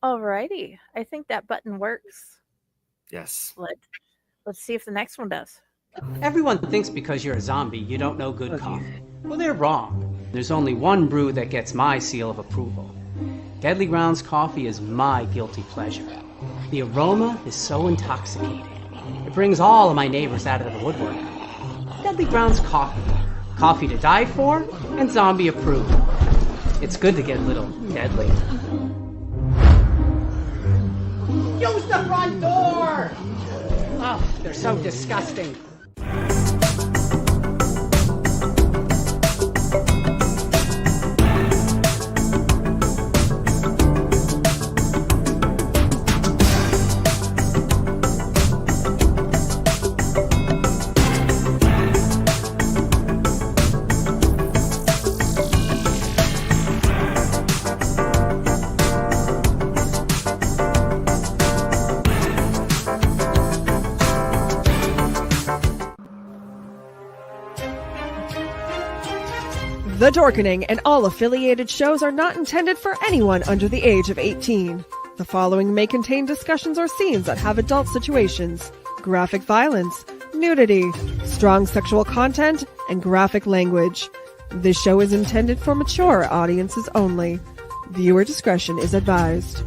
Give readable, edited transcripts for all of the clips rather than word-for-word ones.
Alrighty. I think that button works. Yes. Let's see if the next one does. Everyone thinks because you're a zombie, you don't know good coffee. Well, they're wrong. There's only one brew that gets my seal of approval. Deadly Grounds coffee is my guilty pleasure. The aroma is so intoxicating. It brings all of my neighbors out of the woodwork. Deadly Grounds coffee. Coffee to die for and zombie approved. It's good to get a little deadly. Use the front door! Oh, they're so disgusting. The Dorkening and all affiliated shows are not intended for anyone under the age of 18. The following may contain discussions or scenes that have adult situations, graphic violence, nudity, strong sexual content, and graphic language. This show is intended for mature audiences only. Viewer discretion is advised.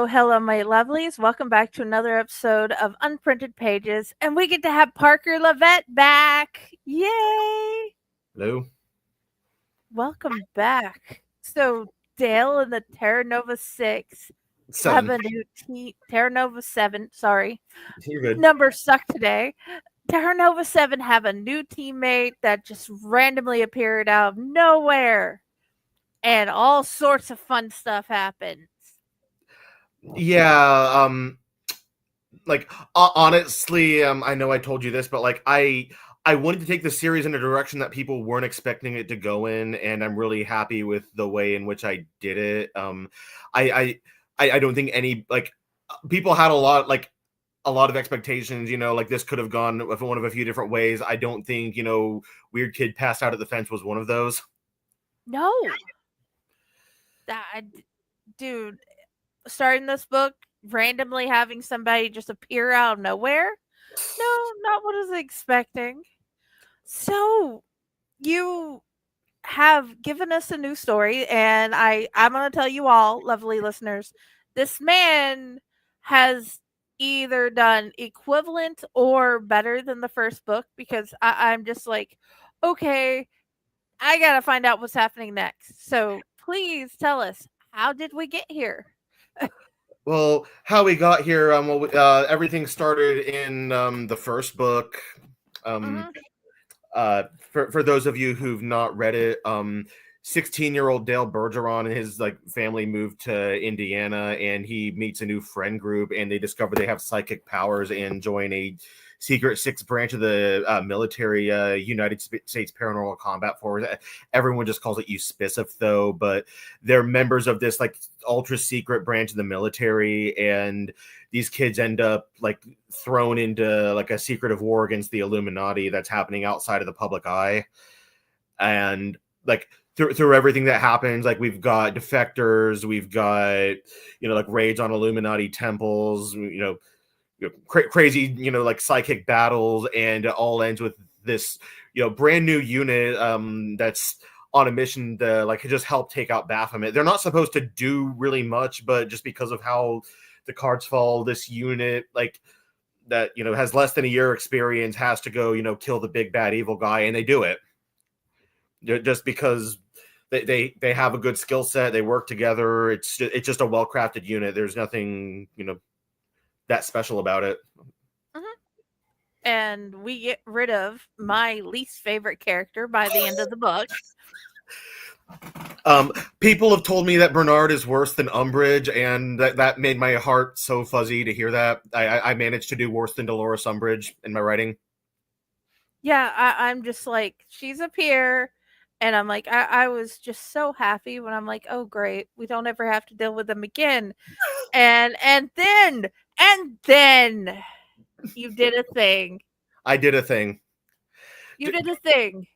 Hello, my lovelies. Welcome back to another episode of Unprinted Pages, and we get to have Parker LaVitte back. Yay! Hello. Welcome back. So, Dale and the Terra Nova 6 Seven. have a new team. Terra Nova 7, sorry. You're good. Numbers suck today. Terra Nova 7 have a new teammate that just randomly appeared out of nowhere, and all sorts of fun stuff happens. Yeah, like honestly, I know I told you this, but like I wanted to take the series in a direction that people weren't expecting it to go in, and I'm really happy with the way in which I did it. I don't think any like people had a lot of expectations, like this could have gone one of a few different ways. I don't think, Weird Kid passed out at the fence was one of those. No. Dude, starting this book, randomly having somebody just appear out of nowhere? No, not what I was expecting. So, you have given us a new story, and I'm going to tell you all, lovely listeners, this man has either done equivalent or better than the first book, because I'm just like, okay, I got to find out what's happening next. So, please tell us, how did we get here? Well, how we got here, everything started in the first book. For those of you who've not read it, 16-year-old Dale Bergeron and his family moved to Indiana, and he meets a new friend group, and they discover they have psychic powers and join a secret sixth branch of the military, United States Paranormal Combat Force. Everyone just calls it USPCF though, but they're members of this ultra secret branch of the military, and these kids end up thrown into a secretive war against the Illuminati that's happening outside of the public eye. And through everything that happens, we've got defectors, we've got raids on Illuminati temples, crazy psychic battles, and it all ends with this brand new unit that's on a mission to just help take out Baphomet. They're not supposed to do really much, but just because of how the cards fall, this unit that has less than a year experience has to go kill the big bad evil guy, and they do it just because they have a good skill set. They work together. It's just a well-crafted unit. There's nothing that special about it. and we get rid of my least favorite character by the end of the book. People have told me that Bernard is worse than Umbridge, and that made my heart so fuzzy to hear that. I managed to do worse than Dolores Umbridge in my writing. Yeah, I'm just like, she's up here, and I'm like, I was just so happy when I'm like, oh great, we don't ever have to deal with them again. And then you did a thing. I did a thing. You did a thing.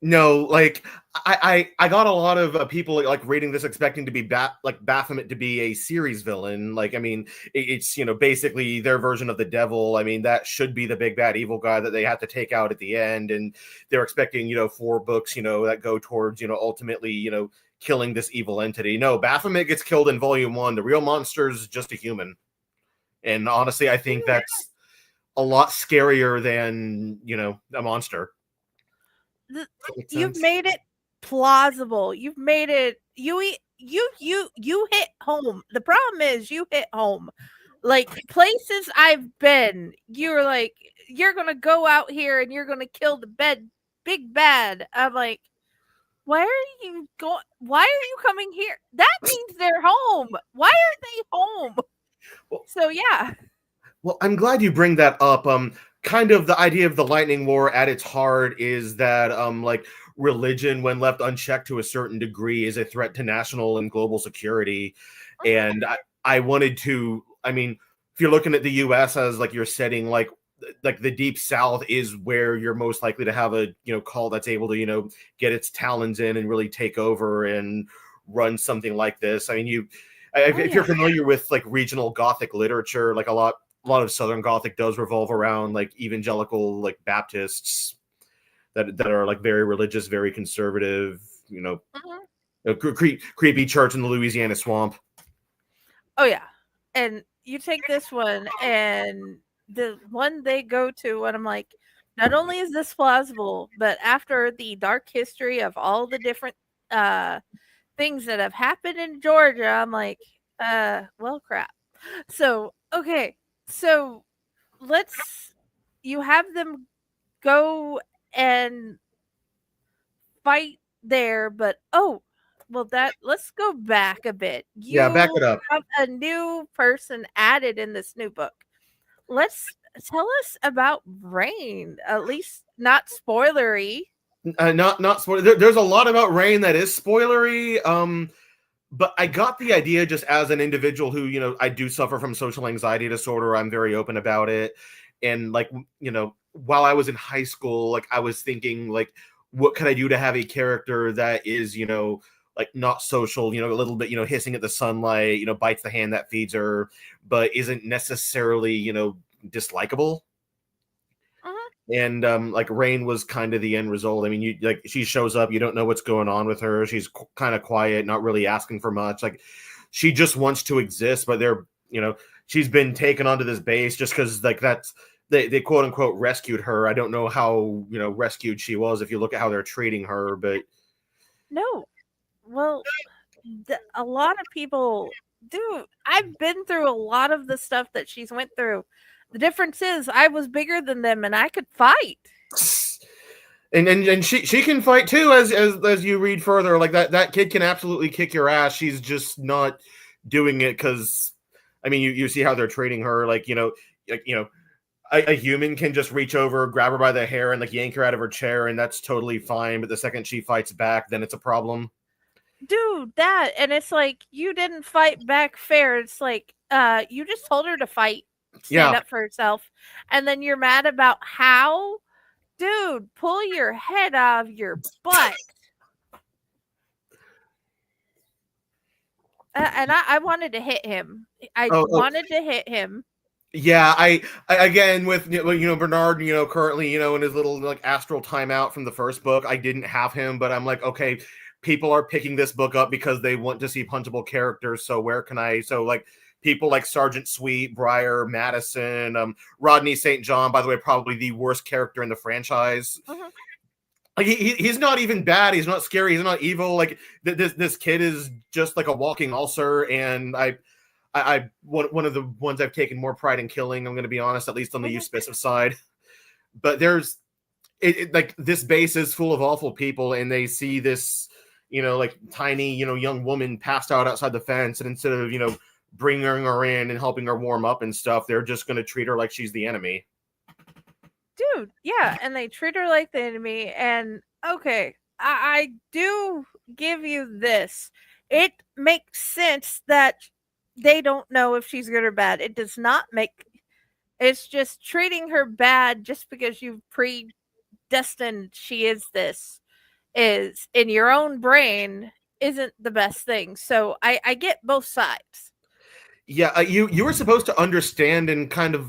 No, like I got a lot of people like reading this expecting to be Baphomet to be a series villain. Like, I mean, it's basically their version of the devil. I mean, that should be the big bad evil guy that they have to take out at the end, and they're expecting 4 books that go towards ultimately killing this evil entity. No, Baphomet gets killed in volume 1. The real monster is just a human, and honestly, I think that's a lot scarier than a monster. You've made it plausible. You've made it. You hit home. The problem is you hit home. Like, places I've been, you're like, you're gonna go out here and you're gonna kill the big bad. I'm like, why are you going? Why are you coming here? That means they're home. Why are they home? Well, so yeah. Well, I'm glad you bring that up. Kind of the idea of the Lightning War at its heart is that like religion, when left unchecked to a certain degree, is a threat to national and global security. And I wanted to, I mean, if you're looking at the US as like your setting, like the Deep South is where you're most likely to have a cult that's able to get its talons in and really take over and run something like this. I mean, if you're familiar with like regional Gothic literature, like a lot of Southern Gothic does revolve around like evangelical, like Baptists that are like very religious, very conservative, creepy church in the Louisiana swamp. Oh yeah. And you take this one, and the one they go to, and I'm like, not only is this plausible, but after the dark history of all the different things that have happened in Georgia, I'm like, well, crap. So, okay. So you have them go and fight there, but let's go back a bit. Back it up. Have a new person added in this new book. Tell us about Rain, at least not spoilery. Not spoiler. There's a lot about Rain that is spoilery. But I got the idea just as an individual who, I do suffer from social anxiety disorder. I'm very open about it. And like, while I was in high school, like I was thinking like, what could I do to have a character that is, like not social, a little bit, hissing at the sunlight, bites the hand that feeds her, but isn't necessarily, dislikable. And like Rain was kind of the end result. I mean, she shows up, you don't know what's going on with her. She's kind of quiet, not really asking for much. Like she just wants to exist, but she's been taken onto this base just because like they quote unquote rescued her. I don't know how rescued she was if you look at how they're treating her, but no. Well, a lot of people do. I've been through a lot of the stuff that she's went through. The difference is I was bigger than them and I could fight. And she can fight too, as you read further. Like that kid can absolutely kick your ass. She's just not doing it because, I mean, you see how they're treating her. Like a human can just reach over, grab her by the hair, and like yank her out of her chair, and that's totally fine. But the second she fights back, then it's a problem. Dude, and it's like you didn't fight back fair. It's like you just told her to fight. Stand up for herself, and then you're mad about how? Dude, pull your head out of your butt. And I wanted to hit him. I wanted to hit him. Yeah, I again with Bernard, currently in his little like astral timeout from the first book. I didn't have him, but I'm like, okay, people are picking this book up because they want to see punchable characters. So where can I? So like. People like Sergeant Sweet, Briar, Madison, Rodney St. John, by the way, probably the worst character in the franchise. Like he's not even bad. He's not scary. He's not evil. Like this kid is just like a walking ulcer. And one of the ones I've taken more pride in killing. I'm going to be honest, at least on the Euspissive side. But there's like this base is full of awful people, and they see this, like tiny, young woman passed out outside the fence, and instead of bringing her in and helping her warm up and stuff, they're just going to treat her like she's the enemy. Dude, yeah, and they treat her like the enemy. And okay, I do give you this. It makes sense that they don't know if she's good or bad. It does not make. It's just treating her bad just because you've predestined she is this, is in your own brain, isn't the best thing. So I get both sides. Yeah, you were supposed to understand, and kind of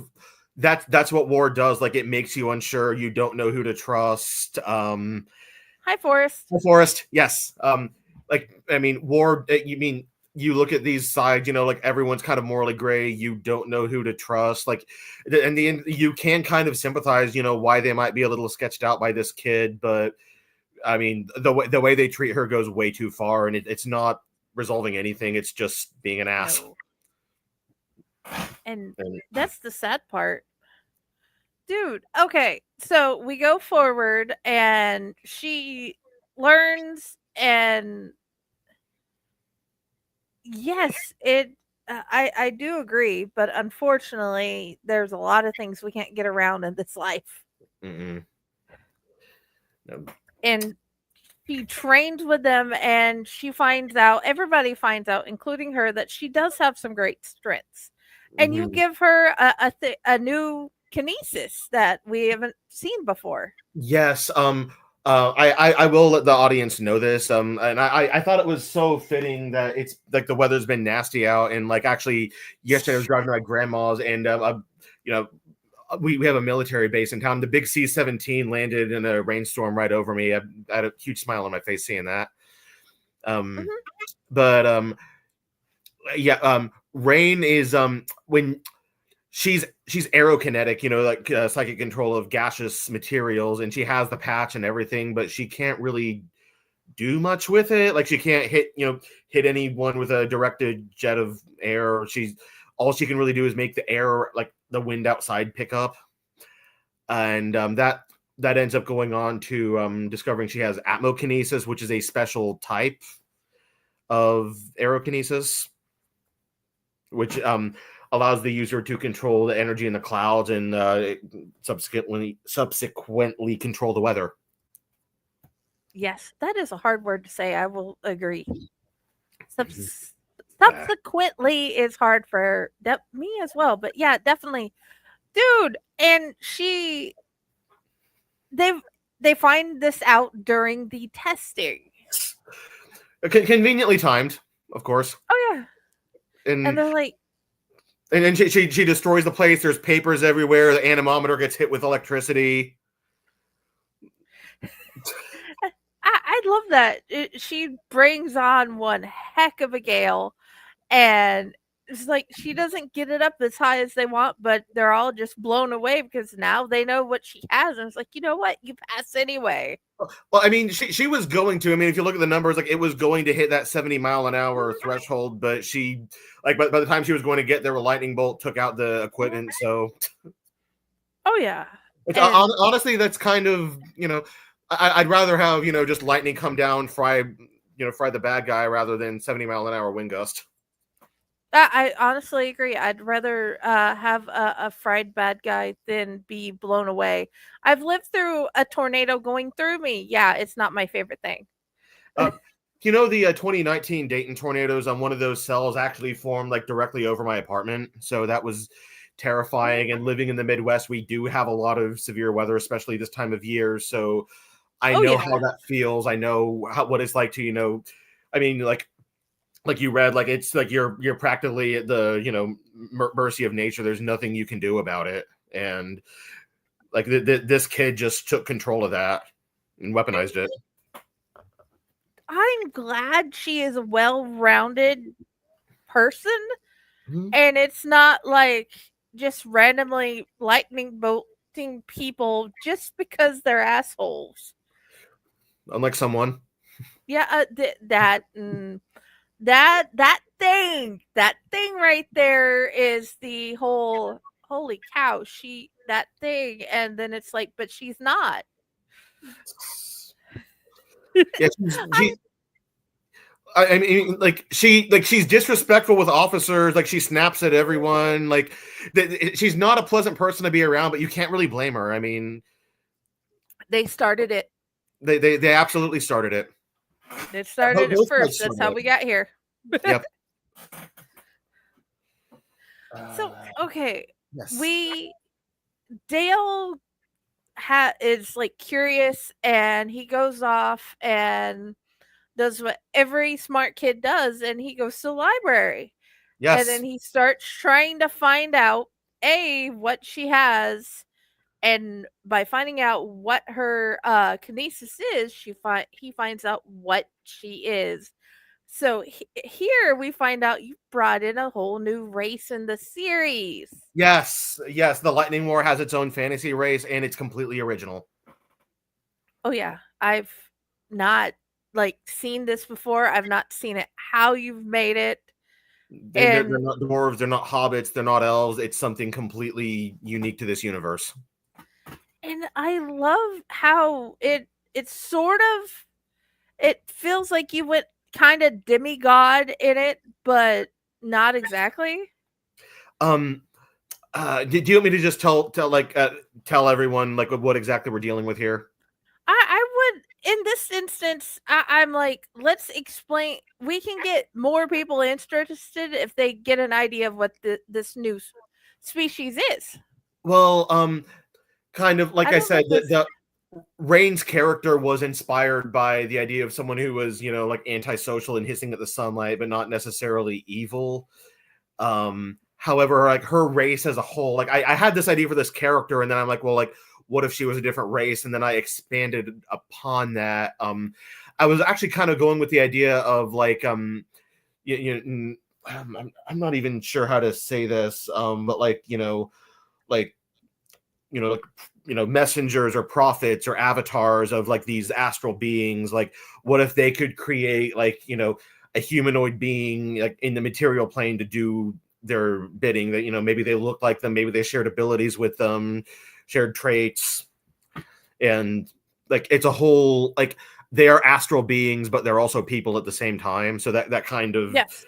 that's what war does. Like, it makes you unsure. You don't know who to trust. Hi, Forrest. Hi, Forrest. Yes. War. You look at these sides. Like, everyone's kind of morally gray. You don't know who to trust. Like, in the end, you can kind of sympathize. Why they might be a little sketched out by this kid, but I mean, the way they treat her goes way too far, and it's not resolving anything. It's just being an ass. No. And that's the sad part. Dude, okay. So we go forward and she learns, and yes, I do agree, but unfortunately there's a lot of things we can't get around in this life. No. And she trains with them, and everybody finds out, including her, that she does have some great strengths. And you give her a new kinesis that we haven't seen before. Yes. I will let the audience know this. And I thought it was so fitting that it's like the weather's been nasty out, and like actually yesterday I was driving to my grandma's, and we have a military base in town. The big C-17 landed in a rainstorm right over me. I had a huge smile on my face seeing that. Rain is when she's aerokinetic, like psychic control of gaseous materials, and she has the patch and everything, but she can't really do much with it. Like, she can't hit anyone with a directed jet of air. All she can really do is make the air, like the wind outside, pick up, and that ends up going on to discovering she has atmokinesis, which is a special type of aerokinesis, which allows the user to control the energy in the clouds and subsequently control the weather. Yes, that is a hard word to say. I will agree. Subsequently is hard for me as well, but yeah, definitely, dude. And they find this out during the testing. Conveniently timed, of course. Oh yeah. And they're like, and then she destroys the place. There's papers everywhere. The anemometer gets hit with electricity. I love that. She brings on one heck of a gale, and it's like she doesn't get it up as high as they want, but they're all just blown away because now they know what she has, and it's like, you know what, you pass anyway. Well, I mean, she was going to. I mean, if you look at the numbers, like, it was going to hit that 70-mile-an-hour threshold, but she, like, by the time she was going to get there, a lightning bolt took out the equipment. So, oh yeah, honestly, that's kind of, I'd rather have just lightning come down, fry the bad guy, rather than 70-mile-an-hour wind gust. I honestly agree. I'd rather have a fried bad guy than be blown away. I've lived through a tornado going through me. Yeah, it's not my favorite thing. The 2019 Dayton tornadoes on one of those cells actually formed like directly over my apartment. So that was terrifying. And living in the Midwest, we do have a lot of severe weather, especially this time of year. So I know how that feels. I know what it's like to, I mean, like you read, like, it's like you're practically at the mercy of nature. There's nothing you can do about it, and like this kid just took control of that and weaponized it. I'm glad she is a well-rounded person, and it's not like just randomly lightning bolting people just because they're assholes. Unlike someone. Yeah, that thing right there is the whole holy cow, that thing, and then it's like, but she's not. Yeah, I mean, like she's disrespectful with officers. Like she snaps at everyone. Like she's not a pleasant person to be around, but you can't really blame her. I mean, they started it. They absolutely started it. They started it first. That's how we got here. Yep. So okay, yes. Dale is like curious, and he goes off and does what every smart kid does, and he goes to the library. Yes. And then he starts trying to find out what she has, and by finding out what her kinesis is, he finds out what she is. So here we find out you brought in a whole new race in the series. Yes, the Lightning War has its own fantasy race, and it's completely original. Oh yeah, I've not seen this before. I've not seen it. How you've made it. They're not dwarves. They're not hobbits. They're not elves. It's something completely unique to this universe. And I love how it's sort of, it feels like you went kind of demigod in it, but not exactly. Do you want me to just tell everyone like what exactly we're dealing with here? I would, in this instance, I'm like, let's explain. We can get more people interested if they get an idea of what this new species is. Well, kind of like I said, the Rain's character was inspired by the idea of someone who was, like antisocial and hissing at the sunlight, but not necessarily evil. However, like her race as a whole, like I had this idea for this character, and then I'm like, well, like what if she was a different race? And then I expanded upon that. I was actually kind of going with the idea of like, I'm not even sure how to say this, but like, messengers or prophets or avatars of like these astral beings. Like, what if they could create like, a humanoid being like in the material plane to do their bidding, that, maybe they look like them, maybe they shared abilities with them, shared traits, and like it's a whole, like they are astral beings, but they're also people at the same time. So that kind of, yes.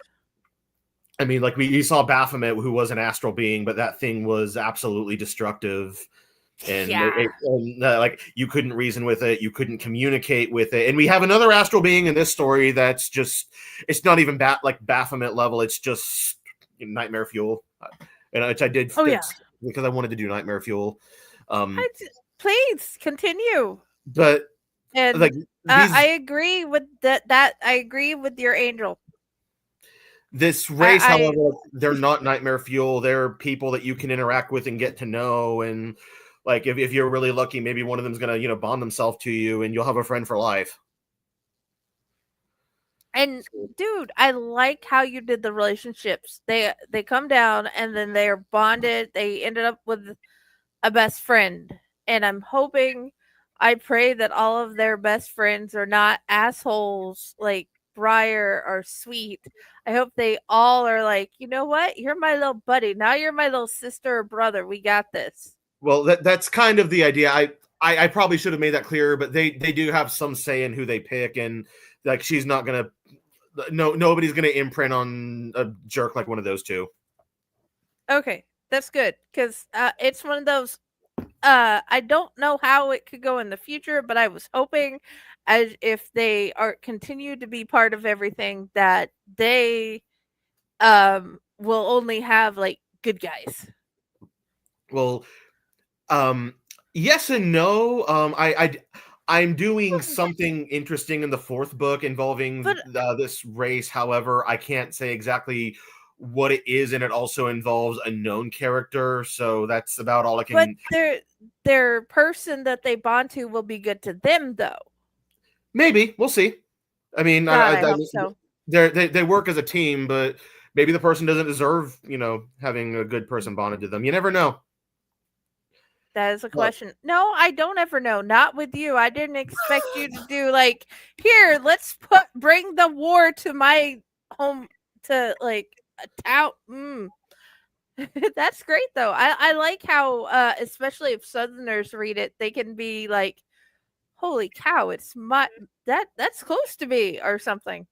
I mean, like you saw Baphomet, who was an astral being, but that thing was absolutely destructive. And, like you couldn't reason with it, you couldn't communicate with it. And we have another astral being in this story that's just, it's not even like Baphomet level, it's just nightmare fuel, and which I did because I wanted to do nightmare fuel. Please continue. But and like I agree with that. I agree with your angel. This race, however, they're not nightmare fuel. They're people that you can interact with and get to know. And like if you're really lucky, maybe one of them's gonna bond themselves to you, and you'll have a friend for life. And dude, I like how you did the relationships. They come down and then they're bonded. They ended up with a best friend. And I'm hoping, I pray that all of their best friends are not assholes like Briar or Sweet. I hope they all are like, you know what? You're my little buddy. Now you're my little sister or brother. We got this. Well, that's kind of the idea. I probably should have made that clearer, but they do have some say in who they pick, and like she's not gonna. Nobody's gonna imprint on a jerk like one of those two. Okay, that's good, because it's one of those. I don't know how it could go in the future, but I was hoping, as if they continue to be part of everything, that they will only have like good guys. Well, yes and no. I'm doing something interesting in the fourth book involving this race. However, I can't say exactly what it is, and it also involves a known character. So that's about all I can. But their person that they bond to will be good to them, though. Maybe we'll see. I mean, I hope so. They work as a team, but maybe the person doesn't deserve, having a good person bonded to them. You never know. That is a question. No, I don't ever know. Not with you. I didn't expect you to do like, here, let's bring the war to my home to like tout. That's great though. I like how especially if Southerners read it, they can be like, "Holy cow, it's that's close to me" or something.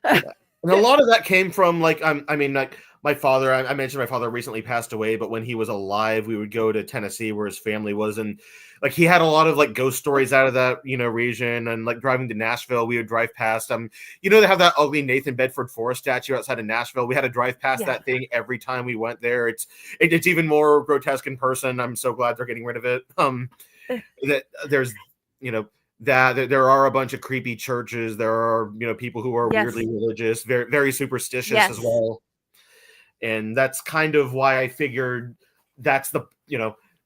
And a lot of that came from like I mean like my father. I mentioned my father recently passed away, but when he was alive, we would go to Tennessee where his family was, and like he had a lot of like ghost stories out of that region. And like driving to Nashville, we would drive past they have that ugly Nathan Bedford Forrest statue outside of Nashville. We had to drive past that thing every time we went there. It's even more grotesque in person. I'm so glad they're getting rid of it. That there's that there are a bunch of creepy churches. There are people who are weirdly religious, very very superstitious as well. And that's kind of why I figured that's the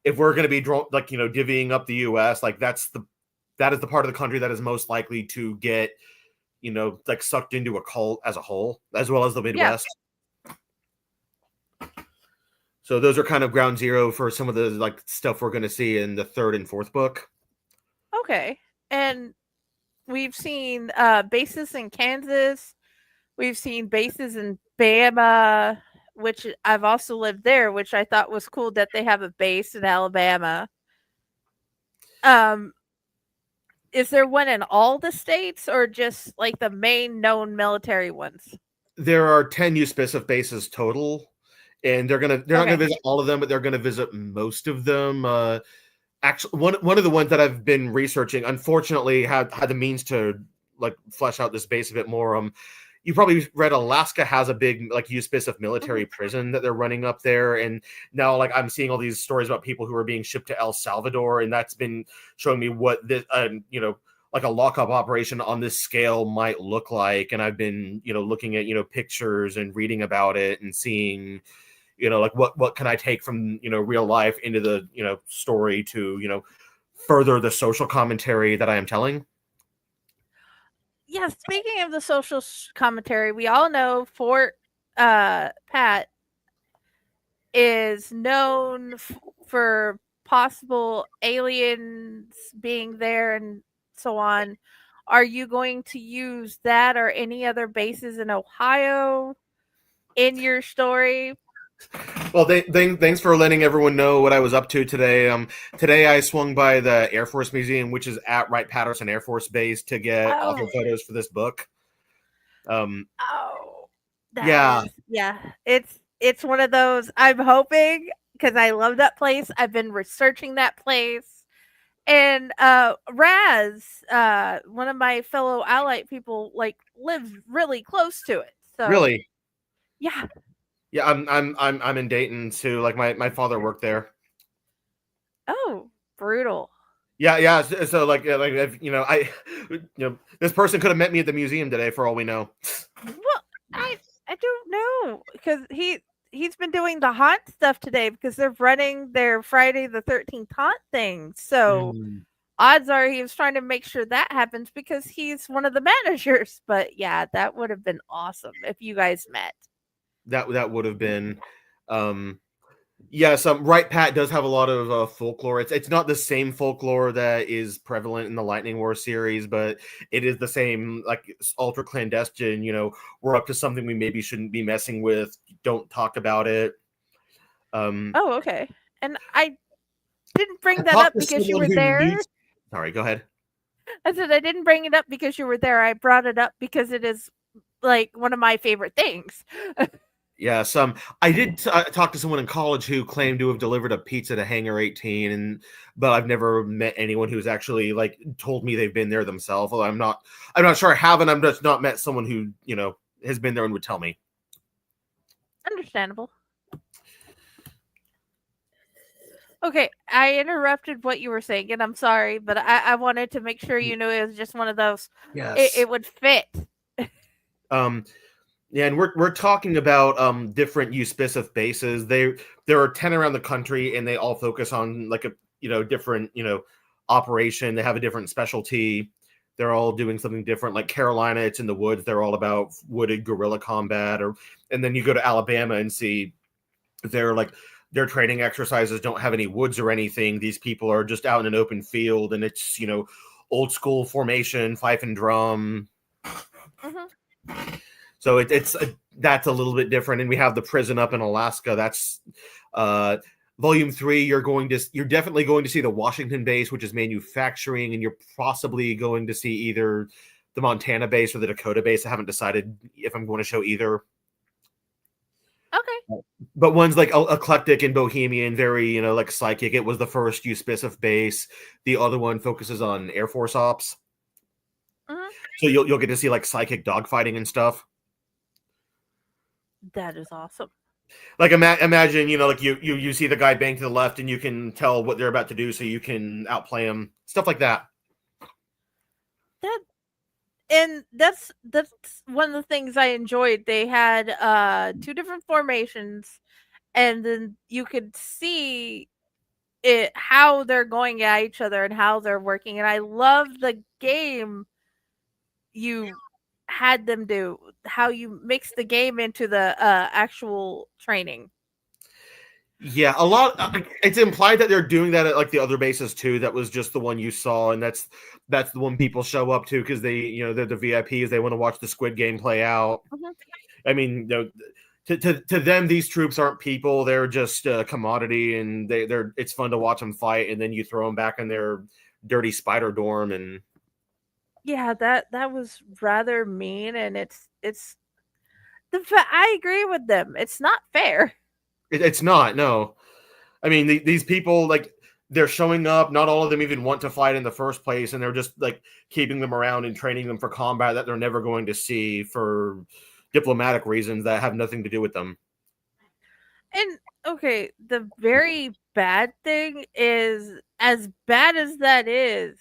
if we're going to be divvying up the U.S., like that is the part of the country that is most likely to get like sucked into a cult as a whole, as well as the Midwest. So those are kind of ground zero for some of the like stuff we're going to see in the third and fourth book. Okay. And we've seen bases in Kansas. We've seen bases in Bama, which I've also lived there, which I thought was cool that they have a base in Alabama. Is there one in all the states or just like the main known military ones? There are 10 USPCF bases total, and they're not gonna visit all of them, but they're gonna visit most of them. Actually, one of the ones that I've been researching, unfortunately, had the means to like flesh out this base a bit more. You probably read Alaska has a big like USPCF military prison that they're running up there, and now like I'm seeing all these stories about people who are being shipped to El Salvador, and that's been showing me what this like a lockup operation on this scale might look like. And I've been looking at pictures and reading about it and seeing like what can I take from real life into the story to further the social commentary that I am telling. Yeah, speaking of the social commentary, we all know Fort Pat is known for possible aliens being there and so on. Are you going to use that or any other bases in Ohio in your story? Well, thanks for letting everyone know what I was up to today. Today I swung by the Air Force Museum, which is at Wright-Patterson Air Force Base, to get author photos for this book. It's one of those. I'm hoping, because I love that place. I've been researching that place, and Raz, one of my fellow Allied people, like lives really close to it. So really, yeah. Yeah, I'm in Dayton too. Like my father worked there. Oh, brutal. Yeah. So like if, this person could have met me at the museum today for all we know. Well, I don't know, because he's been doing the haunt stuff today because they're running their Friday the 13th haunt thing. So odds are he was trying to make sure that happens because he's one of the managers. But yeah, that would have been awesome if you guys met. That would have been Wright Pat does have a lot of folklore. It's not the same folklore that is prevalent in the Lightning War series, but it is the same, like ultra clandestine, we're up to something we maybe shouldn't be messing with, don't talk about it. Okay. And I didn't bring that up because you were there. Sorry, go ahead. I said I didn't bring it up because you were there. I brought it up because it is like one of my favorite things. Yes, I did talk to someone in college who claimed to have delivered a pizza to Hangar 18, but I've never met anyone who's actually like told me they've been there themselves. Although I'm not sure I haven't. I've just not met someone who has been there and would tell me. Understandable. Okay, I interrupted what you were saying, and I'm sorry, but I wanted to make sure you knew it was just one of those. Yes, it would fit. Yeah, and we're talking about different USPCF bases. There are 10 around the country, and they all focus on like a different operation. They have a different specialty. They're all doing something different. Like Carolina, it's in the woods. They're all about wooded guerrilla combat. And then you go to Alabama and see their training exercises don't have any woods or anything. These people are just out in an open field, and it's old school formation, fife and drum. Mm-hmm. So it's that's a little bit different. And we have the prison up in Alaska. That's volume 3. You're definitely going to see the Washington base, which is manufacturing, and you're possibly going to see either the Montana base or the Dakota base. I haven't decided if I'm going to show either. Okay. But one's like eclectic and bohemian, very, like psychic. It was the first USPICF base. The other one focuses on Air Force ops. Mm-hmm. So you'll get to see like psychic dogfighting and stuff. That is awesome. Like imagine, like you see the guy bang to the left and you can tell what they're about to do so you can outplay them. Stuff like that. That's one of the things I enjoyed. They had 2 different formations, and then you could see it how they're going at each other and how they're working. And I love the game you had them do, how you mix the game into the actual training. Yeah, a lot. It's implied that they're doing that at like the other bases too. That was just the one you saw, and that's the one people show up to because they, they're the VIPs. They want to watch the Squid Game play out. Mm-hmm. I mean, to them, these troops aren't people; they're just a commodity, and they're. It's fun to watch them fight, and then you throw them back in their dirty spider dorm, and yeah, that was rather mean, and I agree with them. It's not fair. It's not. No, I mean these people, like, they're showing up. Not all of them even want to fight in the first place, and they're just like keeping them around and training them for combat that they're never going to see for diplomatic reasons that have nothing to do with them. And okay, the very bad thing is, as bad as that is,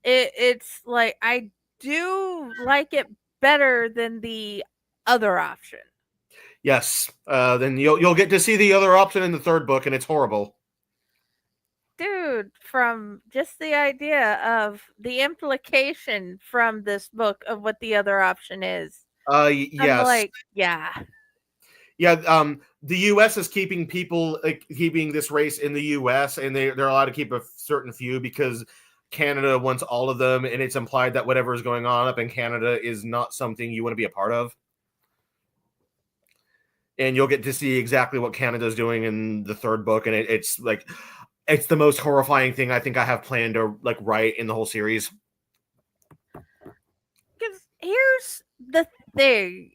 it's like I do like it better than the other option. Yes, then you'll get to see the other option in the third book, and it's horrible. Dude, from just the idea of the implication from this book of what the other option is. Yes. I'm like, yeah. Yeah, the U.S. is keeping people, like, keeping this race in the U.S., and they're allowed to keep a certain few because Canada wants all of them, and it's implied that whatever is going on up in Canada is not something you want to be a part of. And you'll get to see exactly what Canada's doing in the third book, and it's like, it's the most horrifying thing I think I have planned to like write in the whole series. Because here's the thing,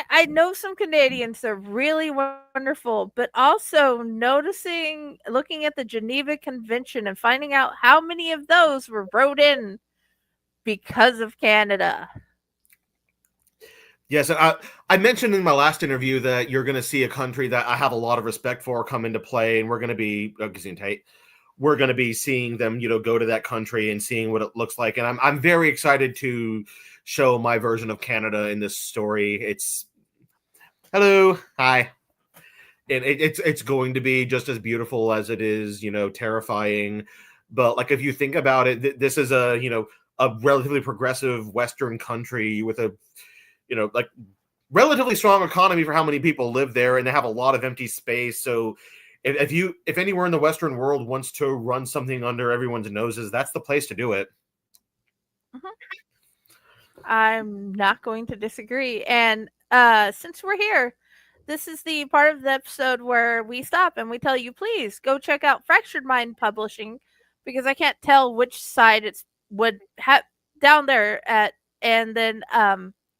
I know some Canadians are really wonderful, but also looking at the Geneva Convention and finding out how many of those were wrote in because of Canada. Yes, I mentioned in my last interview that you're going to see a country that I have a lot of respect for come into play, and we're going to be we're going to be seeing them, go to that country and seeing what it looks like. And I'm very excited to show my version of Canada in this story. It's hello, hi, and it's going to be just as beautiful as it is, terrifying. But like, if you think about it, this is a relatively progressive Western country with a like relatively strong economy for how many people live there, and they have a lot of empty space. So if anywhere in the Western world wants to run something under everyone's noses, that's the place to do it. Mm-hmm. I'm not going to disagree. And since we're here, this is the part of the episode where we stop and we tell you, please go check out Fractured Mind Publishing, because I can't tell which side it's down there at, and then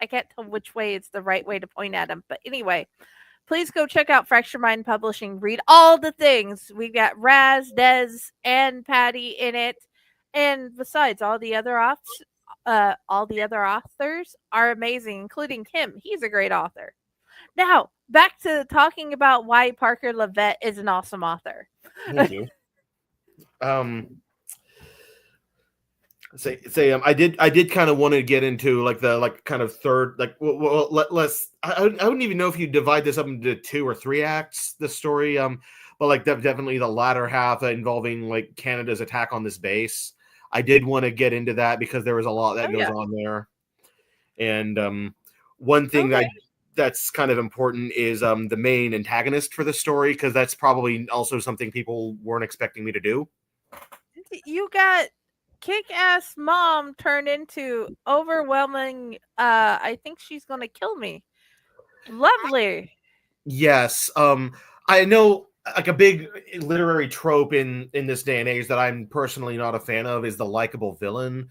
I can't tell which way it's the right way to point at them. But anyway, please go check out Fractured Mind Publishing. Read all the things. We got Raz, Dez, and Patty in it. And besides, all the other authors are amazing, including him. He's a great author. Now, back to talking about why Parker LaVitte is an awesome author. Thank you. I did kind of want to get into like the kind of third, like, let's I don't even know if you divide this up into 2 or 3 acts, the story, but like definitely the latter half involving like Canada's attack on this base. I did want to get into that because there was a lot that goes on there, and one thing that's kind of important is the main antagonist for the story, because that's probably also something people weren't expecting me to do. You got kick-ass mom turned into overwhelming, I think she's gonna kill me. Lovely. Yes. I know like a big literary trope in this day and age that I'm personally not a fan of is the likable villain.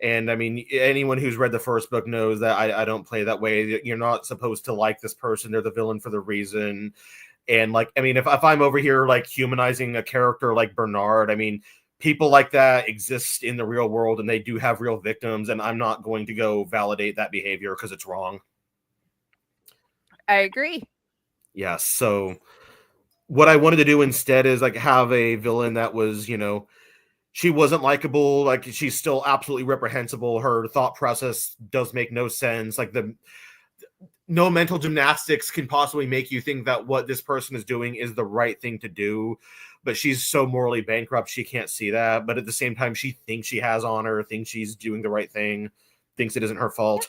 And I mean, anyone who's read the first book knows that I don't play that way. You're not supposed to like this person. They're the villain for the reason. And like, I mean, if I'm over here like humanizing a character like Bernard, I mean, people like that exist in the real world and they do have real victims. And I'm not going to go validate that behavior because it's wrong. I agree. Yes. So what I wanted to do instead is like have a villain that was, you know, she wasn't likable. Like she's still absolutely reprehensible. Her thought process does make no sense. Like no mental gymnastics can possibly make you think that what this person is doing is the right thing to do. But she's so morally bankrupt, she can't see that. But at the same time, she thinks she has honor, thinks she's doing the right thing, thinks it isn't her fault.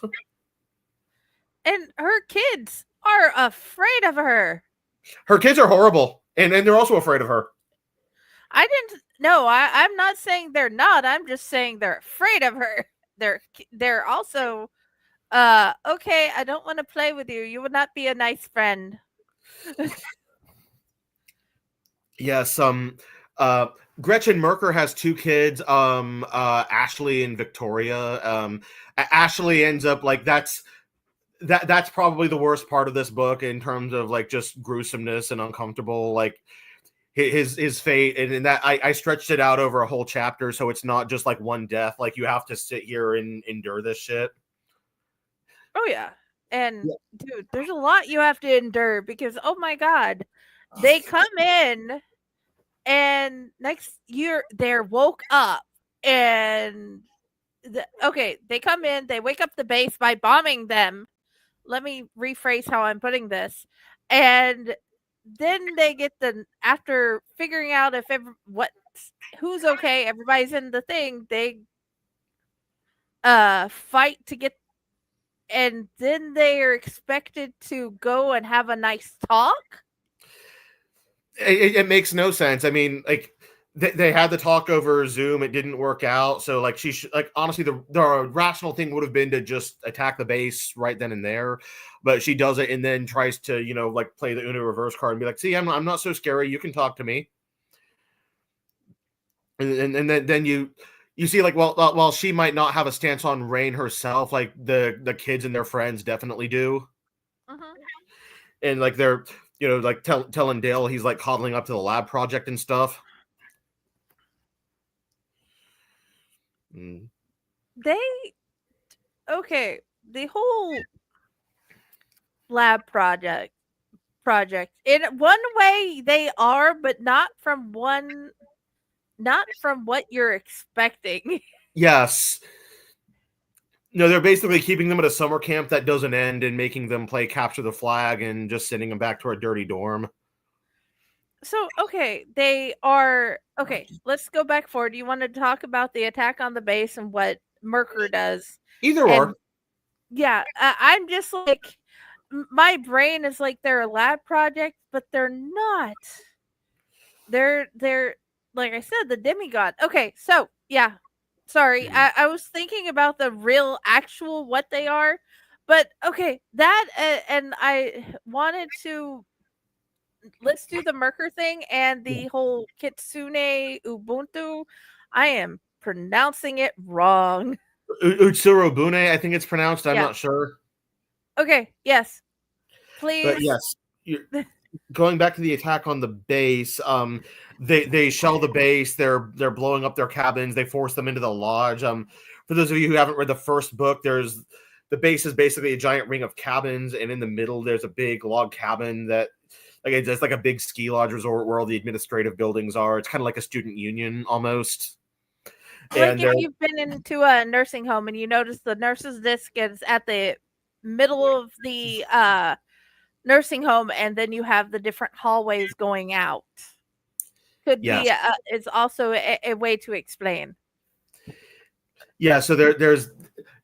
And her kids are afraid of her. Her kids are horrible. And they're also afraid of her. I'm not saying they're not. I'm just saying they're afraid of her. They're also okay, I don't want to play with you. You would not be a nice friend. Yes, Gretchen Merker has two kids, Ashley and Victoria. Ashley ends up like that's probably the worst part of this book in terms of like just gruesomeness and uncomfortable, like his fate. And that I stretched it out over a whole chapter, so it's not just like one death. Like you have to sit here and endure this shit. Oh yeah. And dude, there's a lot you have to endure because oh my god, they come in and next year they're woke up and they come in, they wake up the base by bombing them. Let me rephrase how I'm putting this. And then they get after figuring out if who's okay, everybody's in the thing, they fight to get, and then they are expected to go and have a nice talk. It makes no sense. I mean, like they had the talk over Zoom. It didn't work out. So like honestly, the rational thing would have been to just attack the base right then and there. But she does it and then tries to, you know, like play the Uno reverse card and be like, see, I'm not so scary. You can talk to me. And then you see like, while she might not have a stance on Rain herself, like the kids and their friends definitely do. Mm-hmm. And like they're, you know, like telling Dale he's like coddling up to the lab project and stuff. The whole lab project in one way they are, but not from what you're expecting. Yes. No, they're basically keeping them at a summer camp that doesn't end and making them play capture the flag and just sending them back to a dirty dorm. So, they are let's go back forward. Do you want to talk about the attack on the base and what Merker does? Either or. Yeah, I'm just like, my brain is like they're a lab project, but they're not. They're like I said, the demigod. Okay, so yeah, sorry, I was thinking about the real, actual what they are, but that and I wanted to. Let's do the Merker thing and the whole Kitsune Ubuntu. I am pronouncing it wrong. Utsurobune, I think it's pronounced. I'm not sure. Okay, yes. Please. But yes, going back to the attack on the base, they shell the base, they're blowing up their cabins, they force them into the lodge. For those of you who haven't read the first book, the base is basically a giant ring of cabins, and in the middle there's a big log cabin that it's like a big ski lodge resort where all the administrative buildings are. It's kind of like a student union almost. Like if you've been into a nursing home and you notice the nurse's desk is at the middle of the nursing home, and then you have the different hallways going out. Could be it's also a way to explain. Yeah, so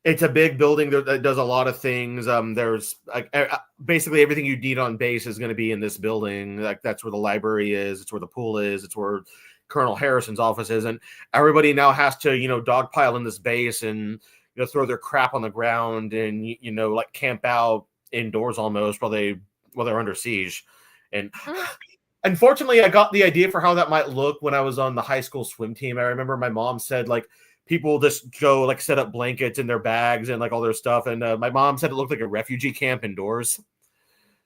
it's a big building that does a lot of things. There's basically everything you need on base is going to be in this building. Like that's where the library is. It's where the pool is. It's where Colonel Harrison's office is, and everybody now has to, dogpile in this base and throw their crap on the ground and like camp out indoors almost while they're under siege. And unfortunately, I got the idea for how that might look when I was on the high school swim team. I remember my mom said like people just go like set up blankets in their bags and like all their stuff, and my mom said it looked like a refugee camp indoors.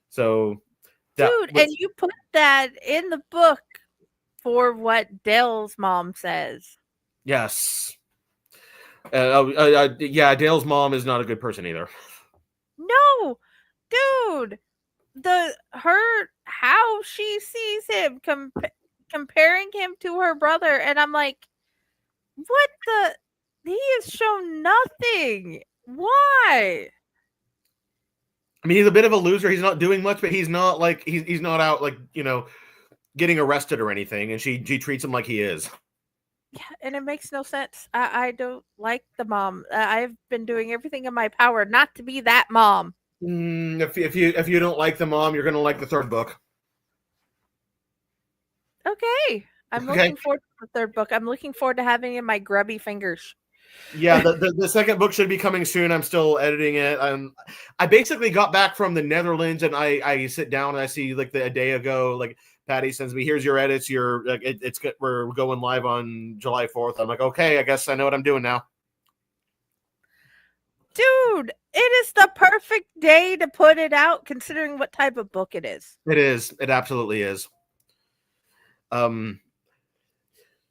So, and you put that in the book for what Dale's mom says. Yes. Yeah, Dale's mom is not a good person either. No, dude. How she sees him comparing him to her brother, and I'm like, what he has shown nothing. Why? I mean, he's a bit of a loser. He's not doing much, but he's not like he's not out like getting arrested or anything, and she treats him like he is. Yeah, and it makes no sense. I don't like the mom. I've been doing everything in my power not to be that mom. If you don't like the mom, you're gonna like the third book. Okay, I'm looking forward to the third book. I'm looking forward to having it in my grubby fingers. Yeah, the second book should be coming soon. I'm still editing it. I basically got back from the Netherlands, and I sit down and I see like a day ago, like Patty sends me, here's your edits. We're going live on July 4th. I'm like, okay, I guess I know what I'm doing now. Dude, it is the perfect day to put it out, considering what type of book it is. It is. It absolutely is.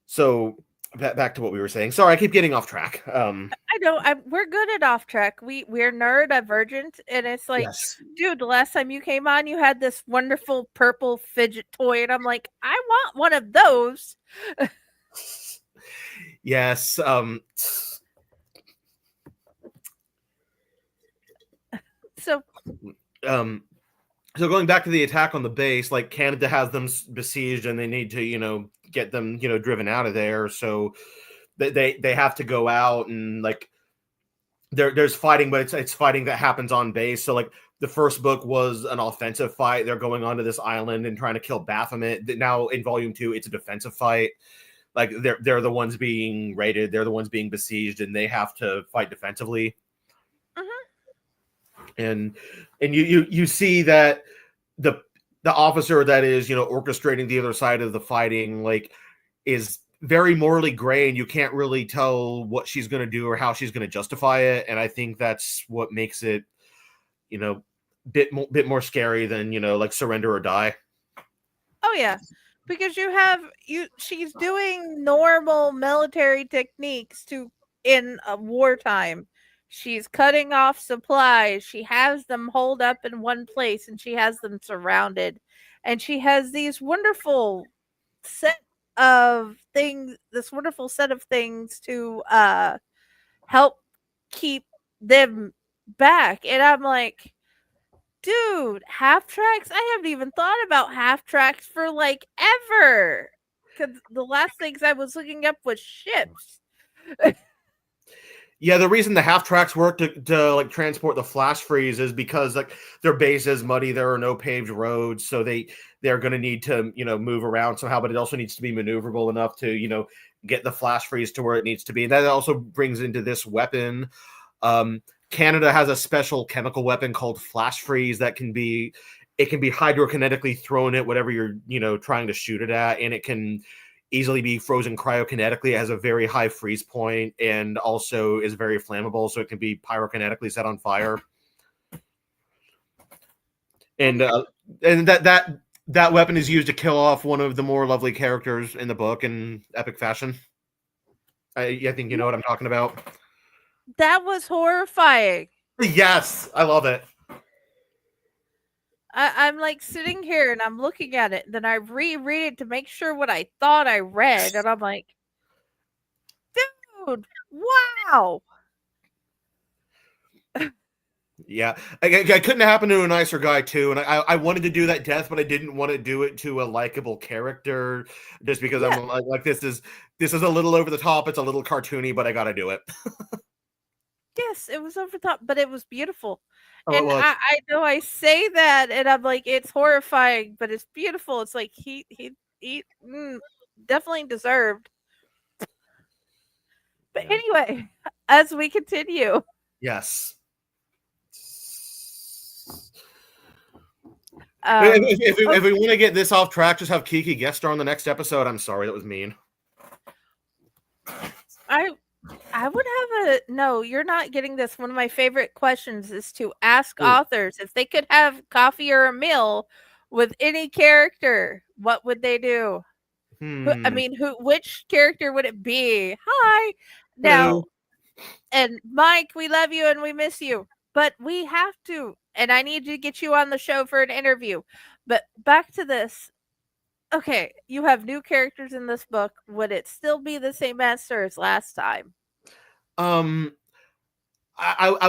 So back to what we were saying. Sorry, I keep getting off track. I know. We're good at off track. We're neurodivergent, and it's like, yes. Dude, the last time you came on, you had this wonderful purple fidget toy, and I'm like, I want one of those. Yes. So going back to the attack on the base, like Canada has them besieged, and they need to, get them, driven out of there. So they have to go out, and like there's fighting, but it's fighting that happens on base. So like the first book was an offensive fight. They're going onto this island and trying to kill Baphomet. Now in volume 2, it's a defensive fight. Like they're the ones being raided. They're the ones being besieged, and they have to fight defensively. And you see that the officer that is orchestrating the other side of the fighting like is very morally gray, and you can't really tell what she's going to do or how she's going to justify it. And I think that's what makes it bit more scary than like Surrender or Die. Oh yeah, because she's doing normal military techniques in a wartime. She's cutting off supplies. She has them holed up in one place, and she has them surrounded. And she has these wonderful set of things to help keep them back. And I'm like, dude, half tracks? I haven't even thought about half tracks for like ever. Because the last things I was looking up was ships. Yeah, the reason the half tracks work to like transport the flash freeze is because like their base is muddy. There are no paved roads, so they're going to need to move around somehow. But it also needs to be maneuverable enough to get the flash freeze to where it needs to be. And that also brings into this weapon. Canada has a special chemical weapon called flash freeze that can be hydrokinetically thrown at whatever you're trying to shoot it at, and it can easily be frozen cryokinetically. It has a very high freeze point and also is very flammable, so it can be pyrokinetically set on fire. And that weapon is used to kill off one of the more lovely characters in the book in epic fashion. I think you know what I'm talking about. That was horrifying. Yes, I love it. I'm like sitting here and I'm looking at it, and then I reread it to make sure what I thought I read, and I'm like, dude, wow. Yeah, I couldn't happen to a nicer guy too, and I wanted to do that death, but I didn't want to do it to a likable character, just because I'm like this is a little over the top. It's a little cartoony, but I got to do it. Yes, it was over the top, but it was beautiful. Oh, and I know I say that, and I'm like, it's horrifying, but it's beautiful. It's like definitely deserved. But Yeah. anyway, as we continue, Yes. If we want to get this off track, just have Kiki guest star on the next episode. I'm sorry, that was mean. I would have a no. You're not getting this. One of my favorite questions is to ask authors if they could have coffee or a meal with any character, what would they do? I mean, which character would it be? Hi, now, and Mike, we love you and we miss you, but we have to, and I need to get you on the show for an interview. But back to this. Okay, you have new characters in this book. Would it still be the same master as last time? I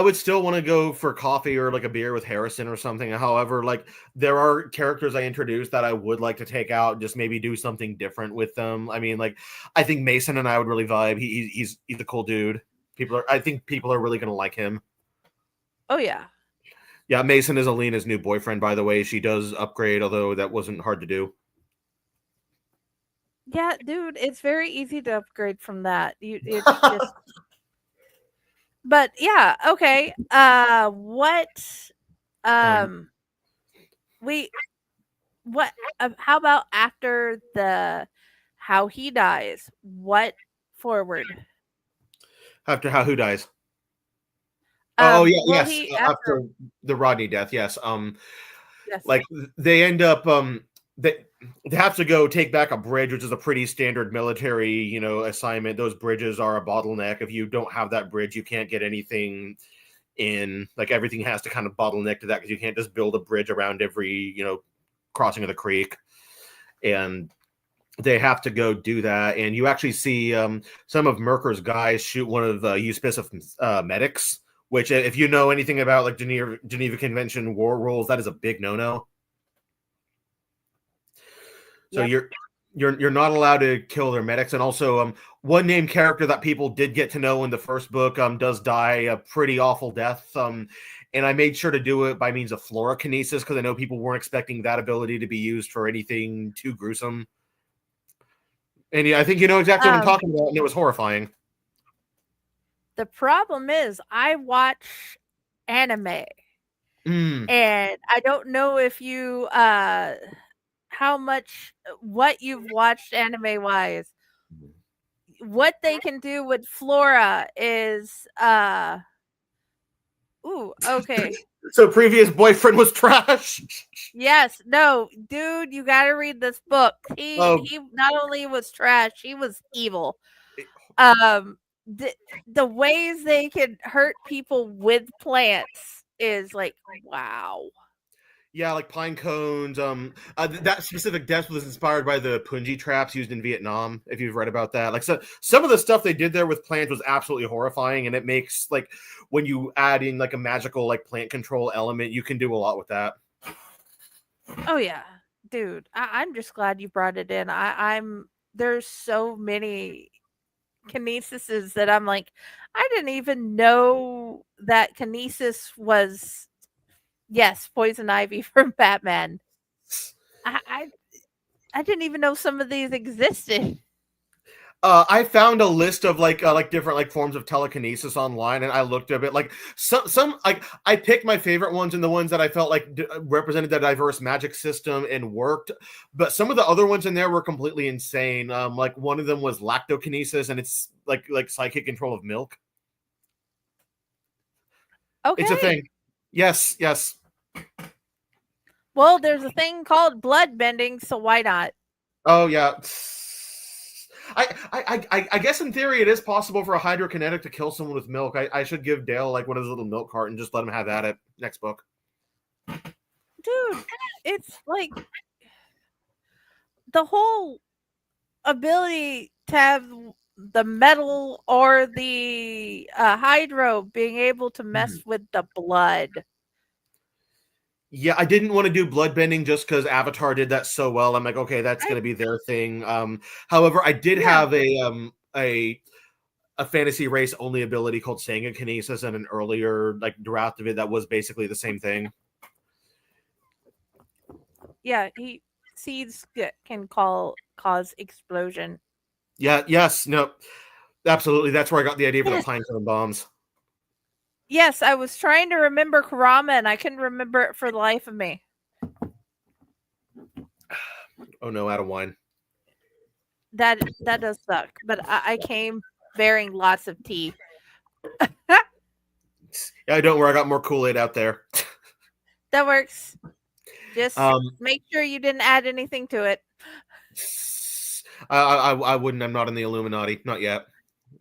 would still want to go for coffee or like a beer with Harrison or something. However, like there are characters I introduced that I would like to take out, just maybe do something different with them. I mean, like I think Mason and I would really vibe. He's a cool dude. I think people are really gonna like him. Oh yeah. Yeah, Mason is Alina's new boyfriend, by the way. She does upgrade, although that wasn't hard to do. Yeah, dude, it's very easy to upgrade from that. It's just But yeah, okay. What we what how about after how he dies? What forward? After who dies? Oh yeah, well, yes. After the Rodney death, yes. Yes. Like they end up they have to go take back a bridge, which is a pretty standard military, assignment. Those bridges are a bottleneck. If you don't have that bridge, you can't get anything in. Like everything has to kind of bottleneck to that because you can't just build a bridge around every, crossing of the creek. And they have to go do that. And you actually see some of Merker's guys shoot one of Euspicif's medics, which if you know anything about like Geneva Convention war rules, that is a big no-no. So Yep. you're not allowed to kill their medics. And also one named character that people did get to know in the first book does die a pretty awful death. And I made sure to do it by means of fluorokinesis because I know people weren't expecting that ability to be used for anything too gruesome. And yeah, I think you know exactly what I'm talking about, and it was horrifying. The problem is I watch anime. And I don't know if you what you've watched anime wise. What they can do with Flora is okay. So previous boyfriend was trash. Yes, no, dude, you got to read this book. He not only was trash, he was evil. The ways they can hurt people with plants is like wow. Yeah, like pine cones. That specific death was inspired by the punji traps used in Vietnam. If you've read about that, like so, some of the stuff they did there with plants was absolutely horrifying, and it makes like when you add in like a magical like plant control element, you can do a lot with that. Oh yeah, dude, I'm just glad you brought it in. There's so many kinesises that I'm like, I didn't even know that kinesis was. Yes, Poison Ivy from Batman. I didn't even know some of these existed. I found a list of like different like forms of telekinesis online, and I looked at it. Like some like I picked my favorite ones and the ones that I felt like represented the diverse magic system and worked. But some of the other ones in there were completely insane. Like one of them was lactokinesis, and it's like psychic control of milk. Okay, it's a thing. Yes. Well, there's a thing called blood bending, so why not? Oh yeah. I guess in theory it is possible for a hydrokinetic to kill someone with milk. I should give Dale like one of his little milk carton and just let him have that at next book. Dude, it's like the whole ability to have the metal or the hydro being able to mess with the blood. Yeah, I didn't want to do bloodbending just because Avatar did that so well. I'm like, okay, that's going to be their thing. However, I did have a fantasy race only ability called Saga Kinesis and an earlier like draft of it that was basically the same thing. Yeah, seeds can cause explosion. Yeah, yes, no, absolutely. That's where I got the idea for the pine cone bombs. Yes, I was trying to remember Kurama and I couldn't remember it for the life of me. Oh no, out of wine. That does suck. But I came bearing lots of tea. Yeah, don't worry, I got more Kool-Aid out there. That works. Just make sure you didn't add anything to it. I wouldn't. I'm not in the Illuminati, not yet.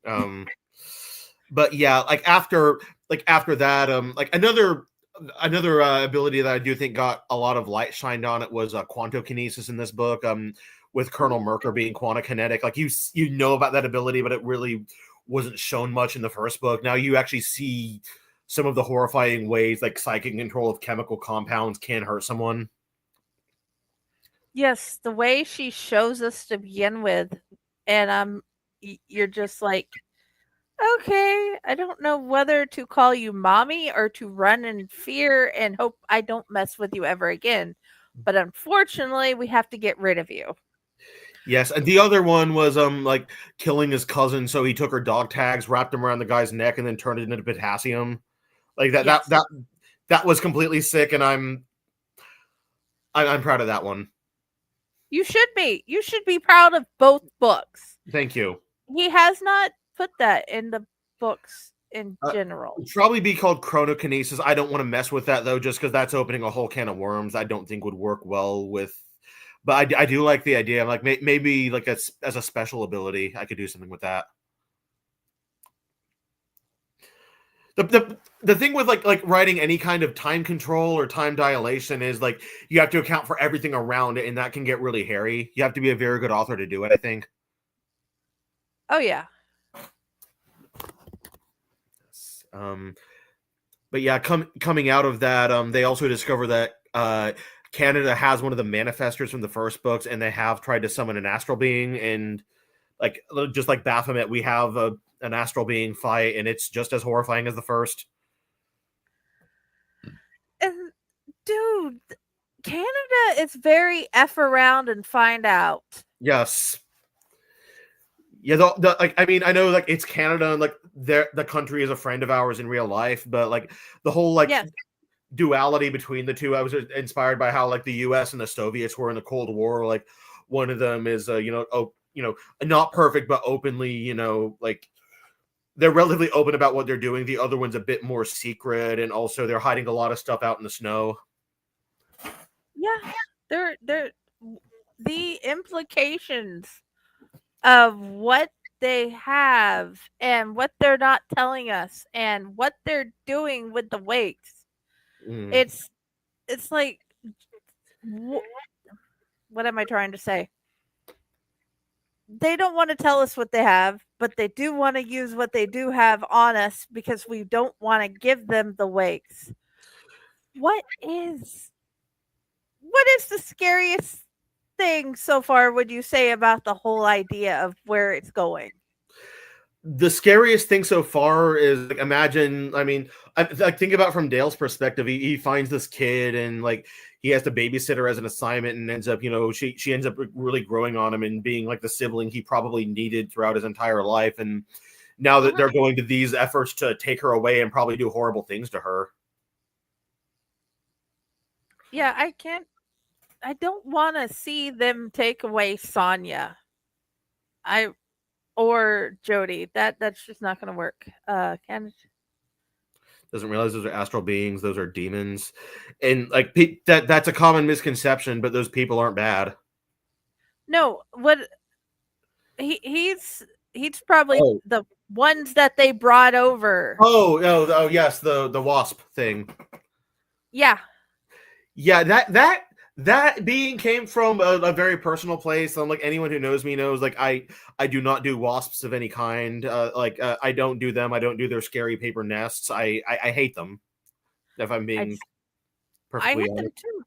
But yeah, like after that, like another ability that I do think got a lot of light shined on it was quantokinesis in this book. With Colonel Merker being quantokinetic, like you know about that ability, but it really wasn't shown much in the first book. Now you actually see some of the horrifying ways like psychic control of chemical compounds can hurt someone. Yes, the way she shows us to begin with, and you're just like, okay, I don't know whether to call you mommy or to run in fear and hope I don't mess with you ever again. But unfortunately, we have to get rid of you. Yes, and the other one was like killing his cousin, so he took her dog tags, wrapped them around the guy's neck, and then turned it into potassium. Like that Yes. that was completely sick, and I'm proud of that one. You should be. You should be proud of both books. Thank you. He has not put that in the books in general. It'd probably be called chronokinesis. I don't want to mess with that though, just because that's opening a whole can of worms. I don't think would work well with. But I do like the idea. I'm like maybe like as a special ability, I could do something with that. The thing with like writing any kind of time control or time dilation is like you have to account for everything around it, and that can get really hairy. You have to be a very good author to do it, I think. Oh yeah. But yeah, coming out of that, they also discover that Canada has one of the manifestors from the first books, and they have tried to summon an astral being, and like just like Baphomet, we have an astral being fight, and it's just as horrifying as the first. And dude, Canada is very F around and find out. Yes. Yeah, like I mean, I know like it's Canada and like the country is a friend of ours in real life, but like the whole like duality between the two, I was inspired by how like the US and the Soviets were in the Cold War. Like one of them is not perfect, but openly, like they're relatively open about what they're doing. The other one's a bit more secret, and also they're hiding a lot of stuff out in the snow. Yeah, they're the implications of what they have and what they're not telling us and what they're doing with the wakes. It's like what am I trying to say? They don't want to tell us what they have, but they do want to use what they do have on us because we don't want to give them the wakes. What is the scariest thing so far would you say about the whole idea of where it's going? The scariest thing so far is like, imagine, I mean, I think about from Dale's perspective, he finds this kid and like he has to babysit her as an assignment, and ends up, she ends up really growing on him and being like the sibling he probably needed throughout his entire life. And now that they're going to these efforts to take her away and probably do horrible things to her. Yeah, I don't want to see them take away Sonya. Or Jody. That's just not going to work. Doesn't realize those are astral beings. Those are demons, and like that's a common misconception. But those people aren't bad. No, what he's probably the ones that they brought over. Oh yes, the wasp thing. Yeah. That being came from a very personal place. Like anyone who knows me knows, like I do not do wasps of any kind. I don't do them. I don't do their scary paper nests. I hate them. If I'm being perfectly honest. I hate them too.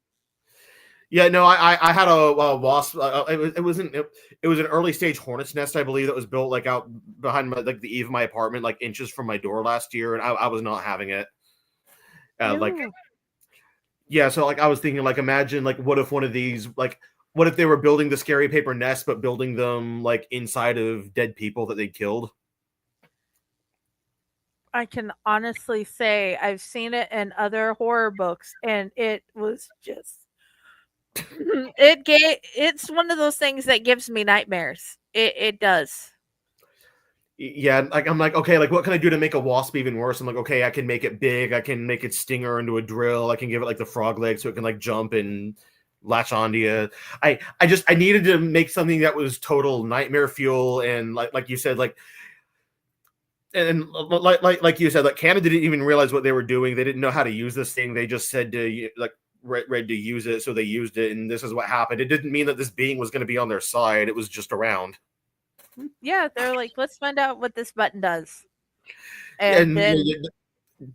Yeah, no, I had a wasp. It was an early stage hornet's nest, I believe, that was built like out behind my, like the eave of my apartment, like inches from my door last year, and I was not having it. Yeah, so like I was thinking, like imagine like what if one of these like What if they were building the scary paper nest, but building them like inside of dead people that they killed? I can honestly say I've seen it in other horror books, and it was just it's one of those things that gives me nightmares. It does. Yeah, like I'm like, okay, like what can I do to make a wasp even worse? I'm like, okay, I can make it big, I can make its stinger into a drill, I can give it like the frog leg so it can like jump and latch onto you. I needed to make something that was total nightmare fuel, and like you said, like and like you said, like Canada didn't even realize what they were doing. They didn't know how to use this thing. They just said to like read to use it, so they used it, and this is what happened. It didn't mean that this being was going to be on their side. It was just around. Yeah, they're like, let's find out what this button does. And then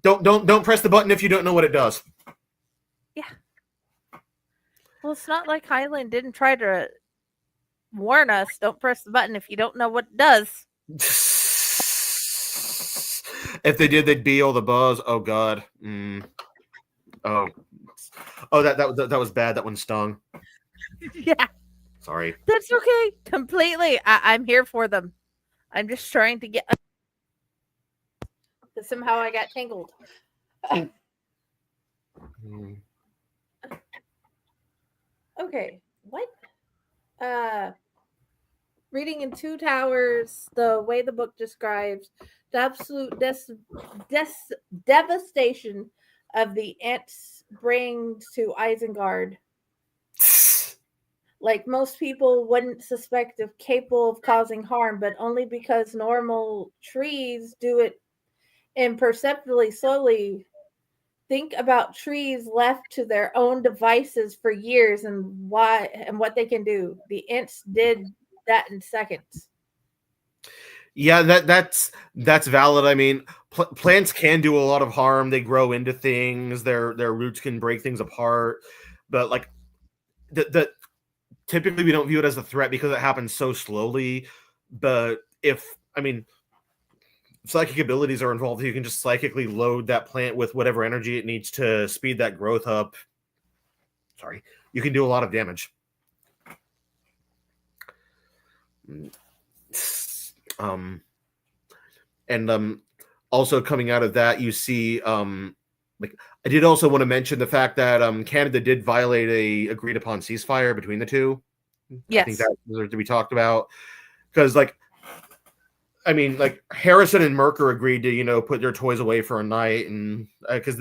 don't press the button if you don't know what it does. yeah. Well, it's not like Highland didn't try to warn us. Don't press the button if you don't know what it does. If they did, they'd be all the buzz. Oh God. Oh, that was bad. That one stung. Yeah. Sorry. That's okay. Completely. I'm here for them. I'm just trying to get. Somehow I got tangled. Okay. What? Reading in Two Towers, the way the book describes the absolute devastation of the ants brings to Isengard. Like most people wouldn't suspect of capable of causing harm, but only because normal trees do it imperceptibly slowly. Think about trees left to their own devices for years and what they can do. The ants did that in seconds. Yeah, that's valid. I mean, plants can do a lot of harm. They grow into things. Their roots can break things apart. But like the typically we don't view it as a threat because it happens so slowly. But psychic abilities are involved, you can just psychically load that plant with whatever energy it needs to speed that growth up. Sorry, you can do a lot of damage. Also coming out of that, you see, like I did also want to mention the fact that Canada did violate a agreed upon ceasefire between the two. Yes. I think that deserves to be talked about because, like Harrison and Merker agreed to, put their toys away for a night, and because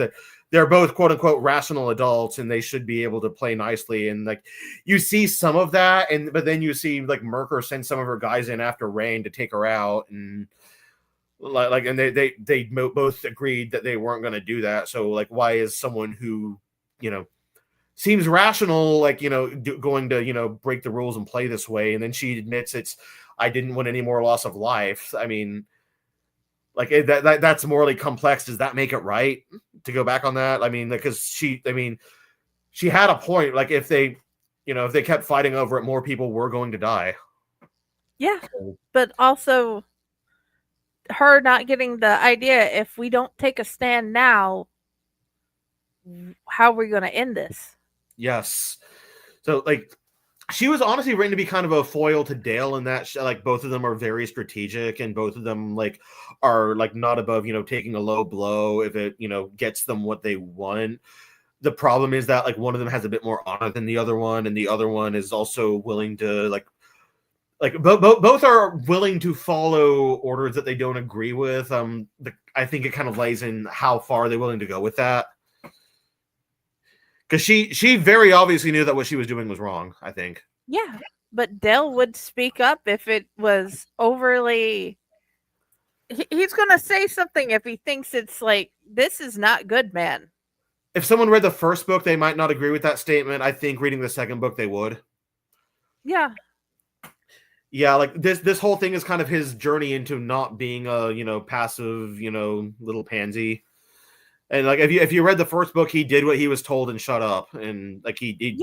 they're both quote unquote rational adults and they should be able to play nicely. And like you see some of that, but then you see like Merker send some of her guys in after Rain to take her out, and they both agreed that they weren't going to do that. So like, why is someone who seems rational going to break the rules and play this way? And then she admits I didn't want any more loss of life. I mean, like that's morally complex. Does that make it right to go back on that? I mean, because she had a point. Like if they kept fighting over it, more people were going to die. Yeah, but also her not getting the idea, if we don't take a stand now, how are we going to end this? Yes. So like she was honestly written to be kind of a foil to Dale in that like both of them are very strategic, and both of them like are like not above taking a low blow if it gets them what they want. The problem is that like one of them has a bit more honor than the other one, and the other one is also willing to both are willing to follow orders that they don't agree with. I think it kind of lays in how far they're willing to go with that. Because she very obviously knew that what she was doing was wrong, I think. Yeah, but Dell would speak up if it was overly... He's going to say something if he thinks it's like, this is not good, man. If someone read the first book, they might not agree with that statement. I think reading the second book, they would. Yeah. Yeah, like this whole thing is kind of his journey into not being a, passive, little pansy. And like if you read the first book, he did what he was told and shut up, and like he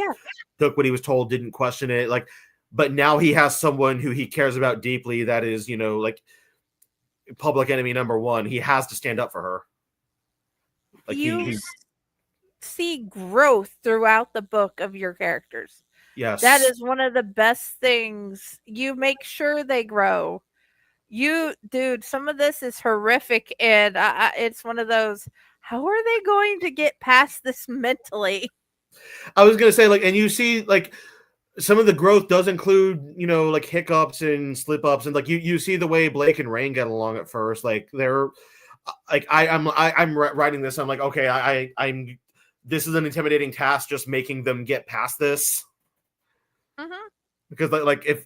took what he was told, didn't question it. Like, but now he has someone who he cares about deeply that is like public enemy number one. He has to stand up for her. Like you see growth throughout the book of your characters. Yes. That is one of the best things. You make sure they grow. Dude, some of this is horrific, and it's one of those. How are they going to get past this mentally? I was gonna say, like, and you see, like, some of the growth does include, like hiccups and slip ups, and like you see the way Blake and Rain get along at first. Like they're like I'm writing this. I'm like, okay, I'm this is an intimidating task, just making them get past this. Mm-hmm. Because like if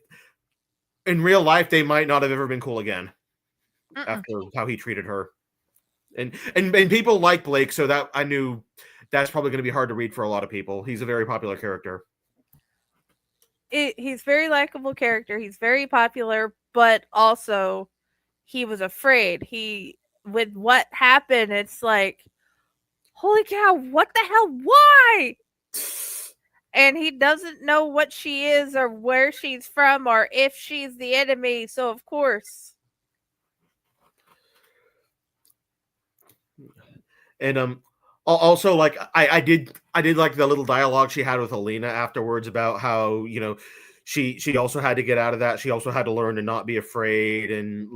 in real life they might not have ever been cool again after how he treated her, and people like Blake, so that I knew that's probably going to be hard to read for a lot of people. He's a very popular character. He's very likable character. He's very popular, but also he was afraid. With what happened, it's like, holy cow, what the hell? Why? And he doesn't know what she is or where she's from or if she's the enemy. So of course. And also, like, I did like the little dialogue she had with Alina afterwards about how she also had to get out of that. She also had to learn to not be afraid and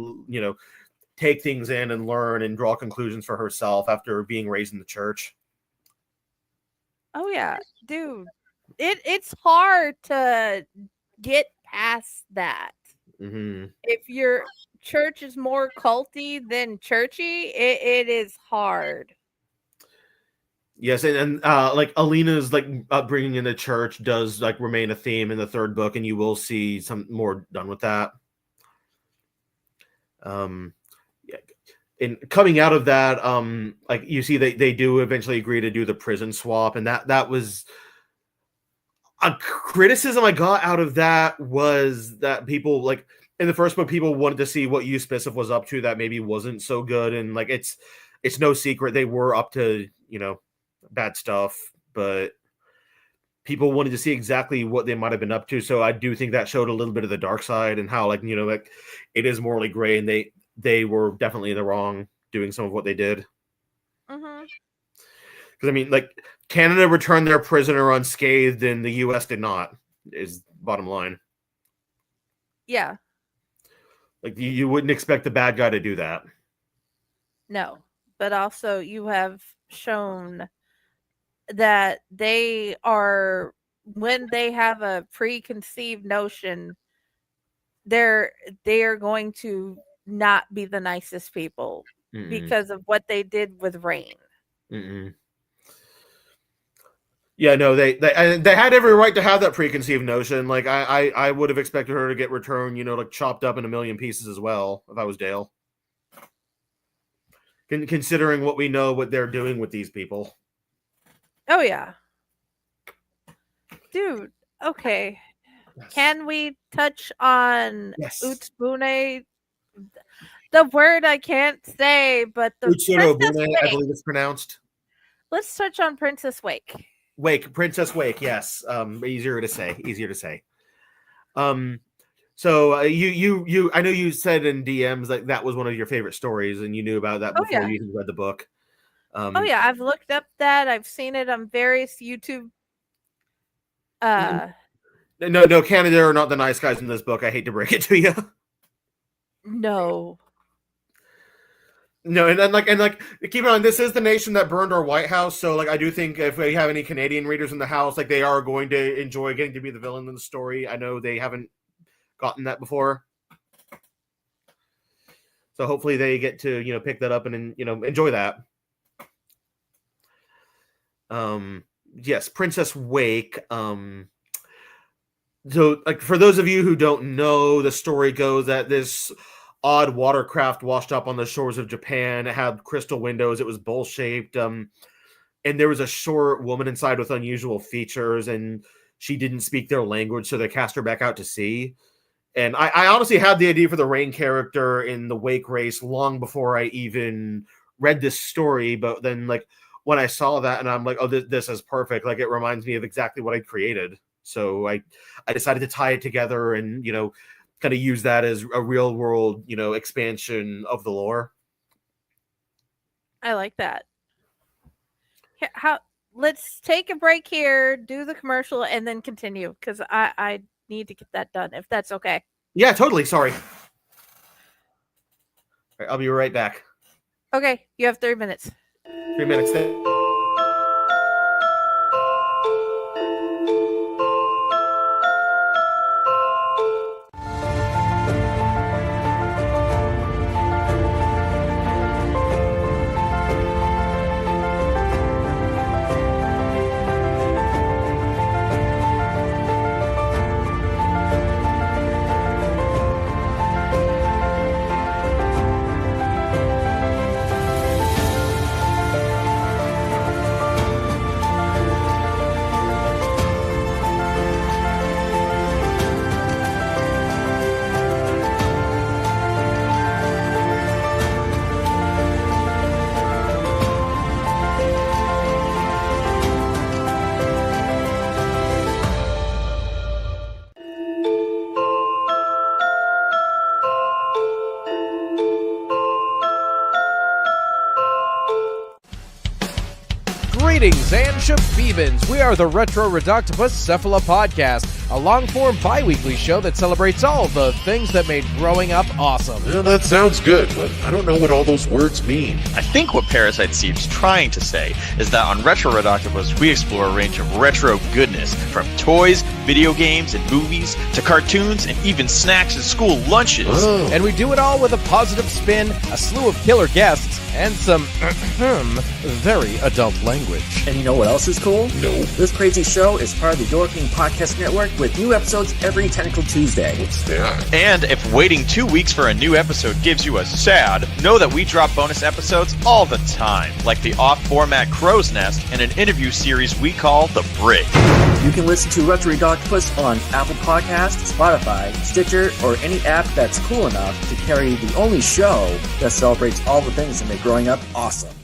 take things in and learn and draw conclusions for herself after being raised in the church. Oh yeah, dude. It's hard to get past that. Mm-hmm. If your church is more culty than churchy, it is hard. Yes, and like Alina's like upbringing in the church does like remain a theme in the third book, and you will see some more done with that. Yeah. And coming out of that, like you see they do eventually agree to do the prison swap, and that was a criticism I got out of that was that people like in the first book people wanted to see what Euspiciff was up to that maybe wasn't so good, and like it's no secret they were up to bad stuff, but people wanted to see exactly what they might have been up to. So I do think that showed a little bit of the dark side and how like like it is morally gray, and they were definitely in the wrong doing some of what they did. Mm-hmm. Because I mean, like Canada returned their prisoner unscathed, and the U.S. did not. Is bottom line. Yeah. Like you wouldn't expect the bad guy to do that. No, but also you have shown that they are, when they have a preconceived notion, they are going to not be the nicest people. Mm-mm. Because of what they did with Rain. Mm-mm. Yeah, no, they had every right to have that preconceived notion. Like I would have expected her to get returned, like chopped up in a million pieces as well if I was Dale. Considering what we know, what they're doing with these people. Oh yeah, dude. Okay, Yes. Can we touch on Yes. Utsubune? The word I can't say, but the Princess Utsubune, I Wake. believe it's pronounced. Let's touch on Princess Wake. Princess Wake, yes. Easier to say. So you I know you said in DMs that was one of your favorite stories, and you knew about that before you even read the book. Oh yeah, I've looked up that. I've seen it on various YouTube. No, Canada are not the nice guys in this book. I hate to break it to you. No. No, and like keep in mind, this is the nation that burned our White House. So like I do think if we have any Canadian readers in the house, like they are going to enjoy getting to be the villain in the story. I know they haven't gotten that before. So hopefully they get to pick that up and enjoy that. Yes, Princess Wake. So like for those of you who don't know, the story goes that this odd watercraft washed up on the shores of Japan. It had crystal windows. It was bowl-shaped. And there was a short woman inside with unusual features, and she didn't speak their language, so they cast her back out to sea. And I honestly had the idea for the Rain character in the Wake race long before I even read this story. But then, like, when I saw that, and I'm like, oh, this is perfect. Like, it reminds me of exactly what I created. So I decided to tie it together and, kind of use that as a real world, expansion of the lore. I like that. let's take a break here, do the commercial, and then continue because I need to get that done if that's okay. Yeah, totally. Sorry. All right, I'll be right back. Okay, you have 3 minutes. 3 minutes. Greetings and shabibans. We are the Retro Reductibus Cephala Podcast, a long-form bi-weekly show that celebrates all the things that made growing up awesome. Yeah, that sounds good, but I don't know what all those words mean. I think what Parasite Steve's trying to say is that on Retro Redoctopus, we explore a range of retro goodness, from toys, video games, and movies, to cartoons, and even snacks and school lunches. Oh. And we do it all with a positive spin, a slew of killer guests, and some very adult language. And you know what else is cool? No. This crazy show is part of the Door King Podcast Network with new episodes every Tentacle Tuesday. What's that? And if waiting 2 weeks for a new episode gives you a sad, know that we drop bonus episodes all the time, like the off-format Crow's Nest and an interview series we call The Brig. You can listen to Retro Redoctopus on Apple Podcasts, Spotify, Stitcher, or any app that's cool enough to carry the only show that celebrates all the things that make growing up awesome.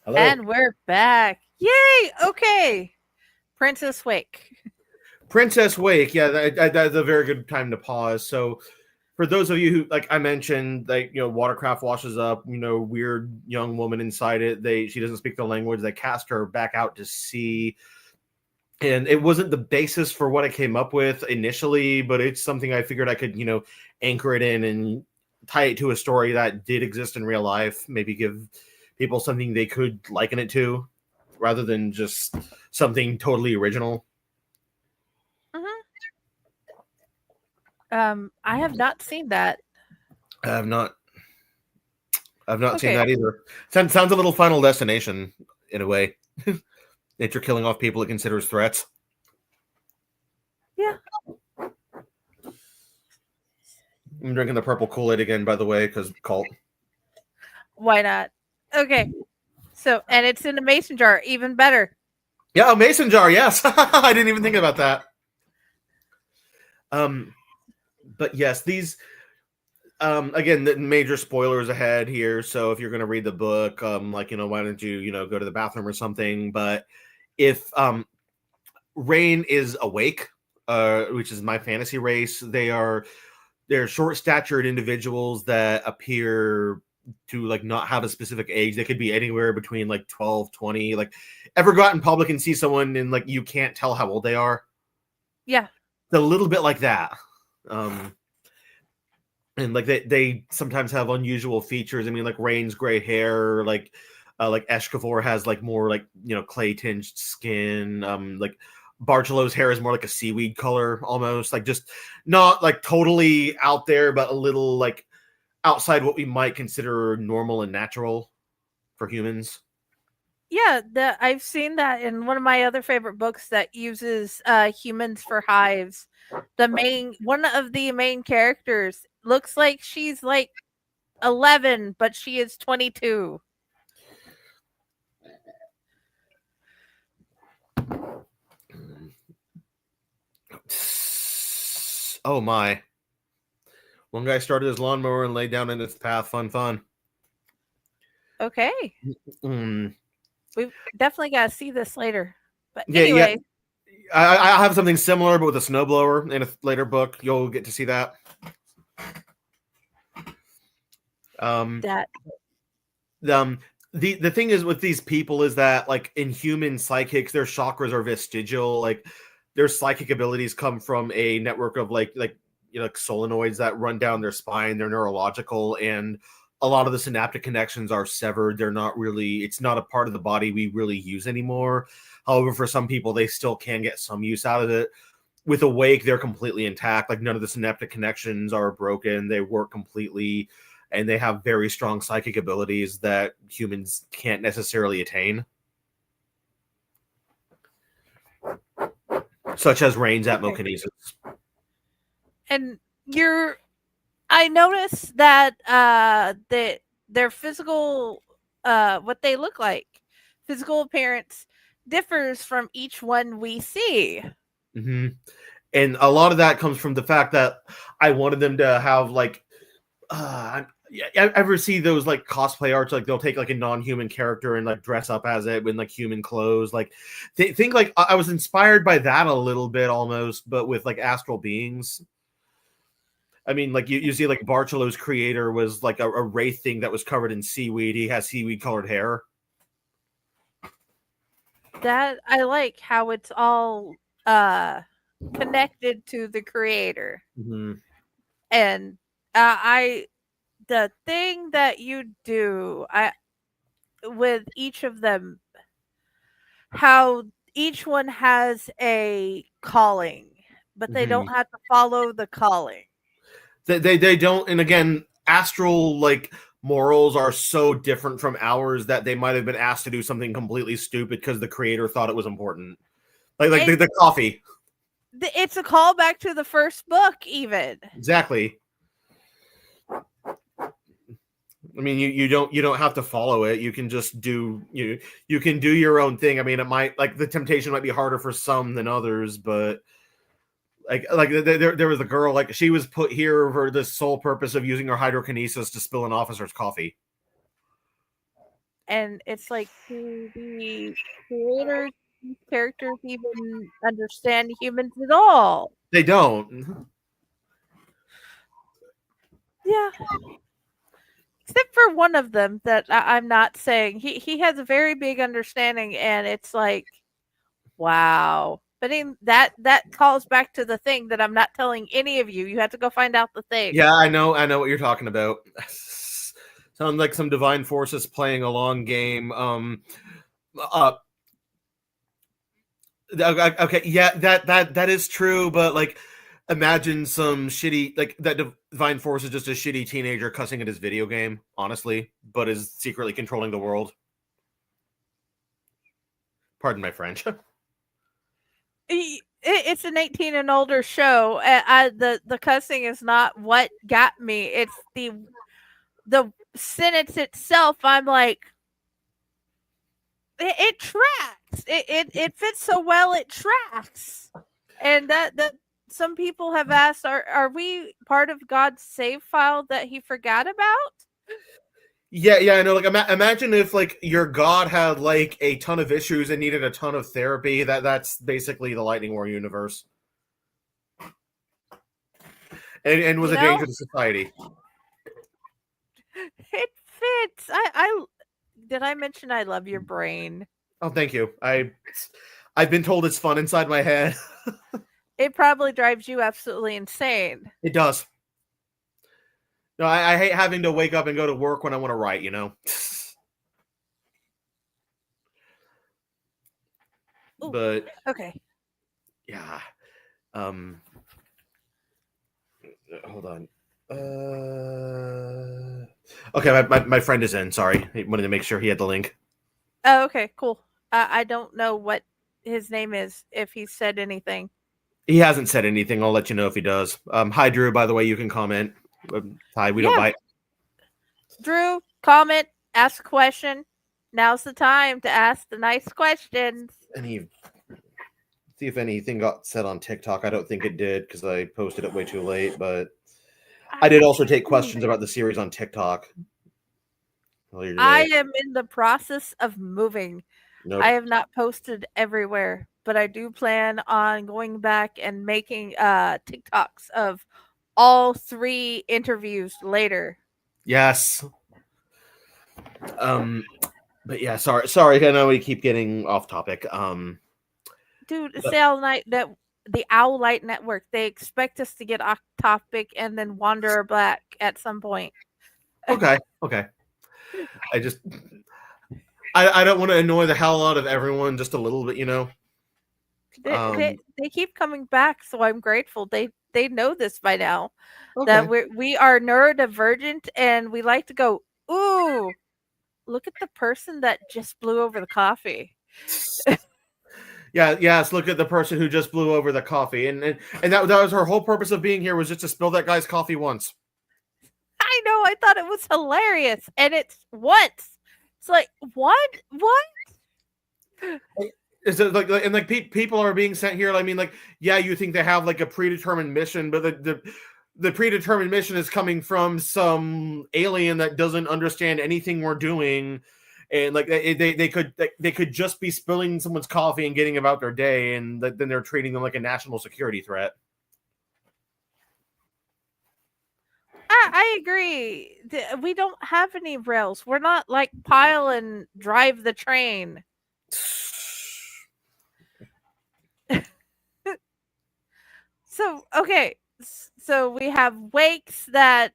Hello. And we're back. Yay! Okay. Princess Wake. Princess Wake. Yeah, that's a very good time to pause. So, for those of you who, like I mentioned, like, you know, watercraft washes up, you know, weird young woman inside it. She doesn't speak the language. They cast her back out to sea. And it wasn't the basis for what I came up with initially, but it's something I figured I could, you know, anchor it in and tie it to a story that did exist in real life. Maybe give people something they could liken it to, rather than just something totally original. I have not seen that. I've not seen Okay. that either. Sounds a little Final Destination in a way. Nature killing off people it considers threats. Yeah. I'm drinking the purple Kool-Aid again, by the way, because cult. Why not? Okay. So, and it's in a mason jar, even better. Yeah, a mason jar. Yes, I didn't even think about that. But yes, these. Again, the major spoilers ahead here. So if you're going to read the book, like, you know, why don't you, you know, go to the bathroom or something? But if Rain is awake, which is my fantasy race, they're short-statured individuals that appear to like not have a specific age. They could be anywhere between like 12, 20. Like, ever go out in public and see someone and like you can't tell how old they are? Yeah. It's a little bit like that. And like they sometimes have unusual features. I mean, like Rain's gray hair, like Like Eshkavor has like more like clay tinged skin. Like Bargelo's hair is more like a seaweed color almost, like just not like totally out there, but a little like outside what we might consider normal and natural for humans. Yeah, I've seen that in one of my other favorite books that uses humans for hives. One of the main characters looks like she's like 11, but she is 22. Oh my. One guy started his lawnmower and laid down in its path. Fun. Okay. Mm. We've definitely got to see this later. But Yeah, anyway. I have something similar, but with a snowblower in a later book. You'll get to see that. The thing is with these people is that like in human psychics, their chakras are vestigial. Like their psychic abilities come from a network of like solenoids that run down their spine. They're neurological, and a lot of the synaptic connections are severed. It's not a part of the body we really use anymore. However, for some people, they still can get some use out of it. With Awake, they're completely intact. Like none of the synaptic connections are broken. They work completely, and they have very strong psychic abilities that humans can't necessarily attain. Such as Rain's atmokinesis. And I noticed that their physical, what they look like, physical appearance differs from each one we see. Mm-hmm. And a lot of that comes from the fact that I wanted them to have like, I ever see those like cosplay arts, like they'll take like a non-human character and like dress up as it in like human clothes. Like think like I was inspired by that a little bit almost, but with like astral beings. I mean, like you see like Bargelo's creator was like a wraith thing that was covered in seaweed. He has seaweed colored hair. That I like how it's all connected to the creator. Mm-hmm. And the thing that you do with each of them, how each one has a calling, but they don't have to follow the calling. They don't, and again, astral like morals are so different from ours that they might have been asked to do something completely stupid because the creator thought it was important. Like the coffee. It's a callback to the first book, even. Exactly. I mean, you don't have to follow it. You can just do you can do your own thing. I mean, it might like the temptation might be harder for some than others, but like there was a girl, like she was put here for the sole purpose of using her hydrokinesis to spill an officer's coffee. And it's like, do the creators, characters even understand humans at all? They don't. Yeah. Except for one of them that I'm not saying. He has a very big understanding, and it's like, wow. But that calls back to the thing that I'm not telling any of you. You have to go find out the thing. Yeah, I know what you're talking about. Sounds like some divine forces playing a long game. Okay, yeah, that is true, but like imagine some shitty, like that divine force is just a shitty teenager cussing at his video game, honestly, but is secretly controlling the world. Pardon my French. It's an 18 and older show. The cussing is not what got me. It's the sentence itself. I'm like, it tracks. It fits so well. It tracks. And that some people have asked, are we part of God's save file that he forgot about? Yeah, I know. Like, imagine if like your god had like a ton of issues and needed a ton of therapy. That's basically the Lightning War universe, and was a danger to society. It fits. I did I mention I love your brain? Oh, thank you. I've been told it's fun inside my head. It probably drives you absolutely insane. It does. No, I hate having to wake up and go to work when I want to write, you know? But Okay. yeah. Hold on. Okay, my friend is in. Sorry, he wanted to make sure he had the link. Oh, okay, cool. I don't know what his name is, if he said anything. He hasn't said anything. I'll let you know if he does. Hi, Drew. By the way, you can comment. Hi, we don't bite. Drew, comment, ask a question. Now's the time to ask the nice questions. See if anything got said on TikTok. I don't think it did because I posted it way too late. But I did also take questions about the series on TikTok. I am in the process of moving. Nope. I have not posted everywhere, but I do plan on going back and making TikToks of all 3 interviews later. Yes. But yeah, sorry. I know we keep getting off topic. Dude, it's the Owl Light Network. They expect us to get off topic and then wander back at some point. Okay. I don't want to annoy the hell out of everyone just a little bit, you know. They keep coming back, so I'm grateful. They know this by now. Okay. That we are neurodivergent and we like to go, ooh, look at the person that just blew over the coffee. Yes, look at the person who just blew over the coffee. And that was her whole purpose of being here, was just to spill that guy's coffee once. I know, I thought it was hilarious. And it's once. It's like, what? Is it like people are being sent here? I mean, like, yeah, you think they have like a predetermined mission, but the predetermined mission is coming from some alien that doesn't understand anything we're doing, and like they could just be spilling someone's coffee and getting about their day, and then they're treating them like a national security threat. I agree. We don't have any rails. We're not like Pile and Drive the Train. So we have wakes that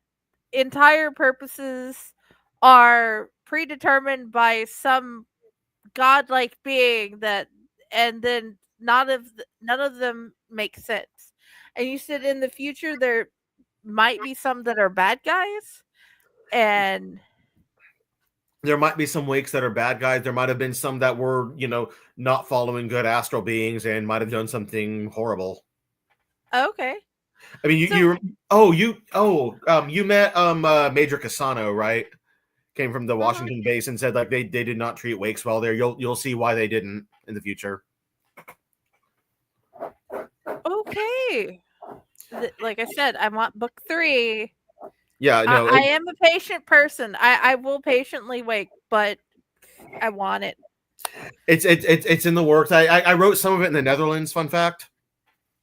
entire purposes are predetermined by some godlike being and then none of them make sense. And you said in the future there might be some that are bad guys, and there might be some wakes that are bad guys. There might have been some that were, not following good astral beings and might have done something horrible. Okay. I mean, you met Major Cassano, right? Came from the Washington base and said like they did not treat wakes well there. You'll see why they didn't in the future. Okay. Like I said, I want book 3. Yeah, no. I am a patient person. I will patiently wait, but I want it. It's in the works. I wrote some of it in the Netherlands. Fun fact.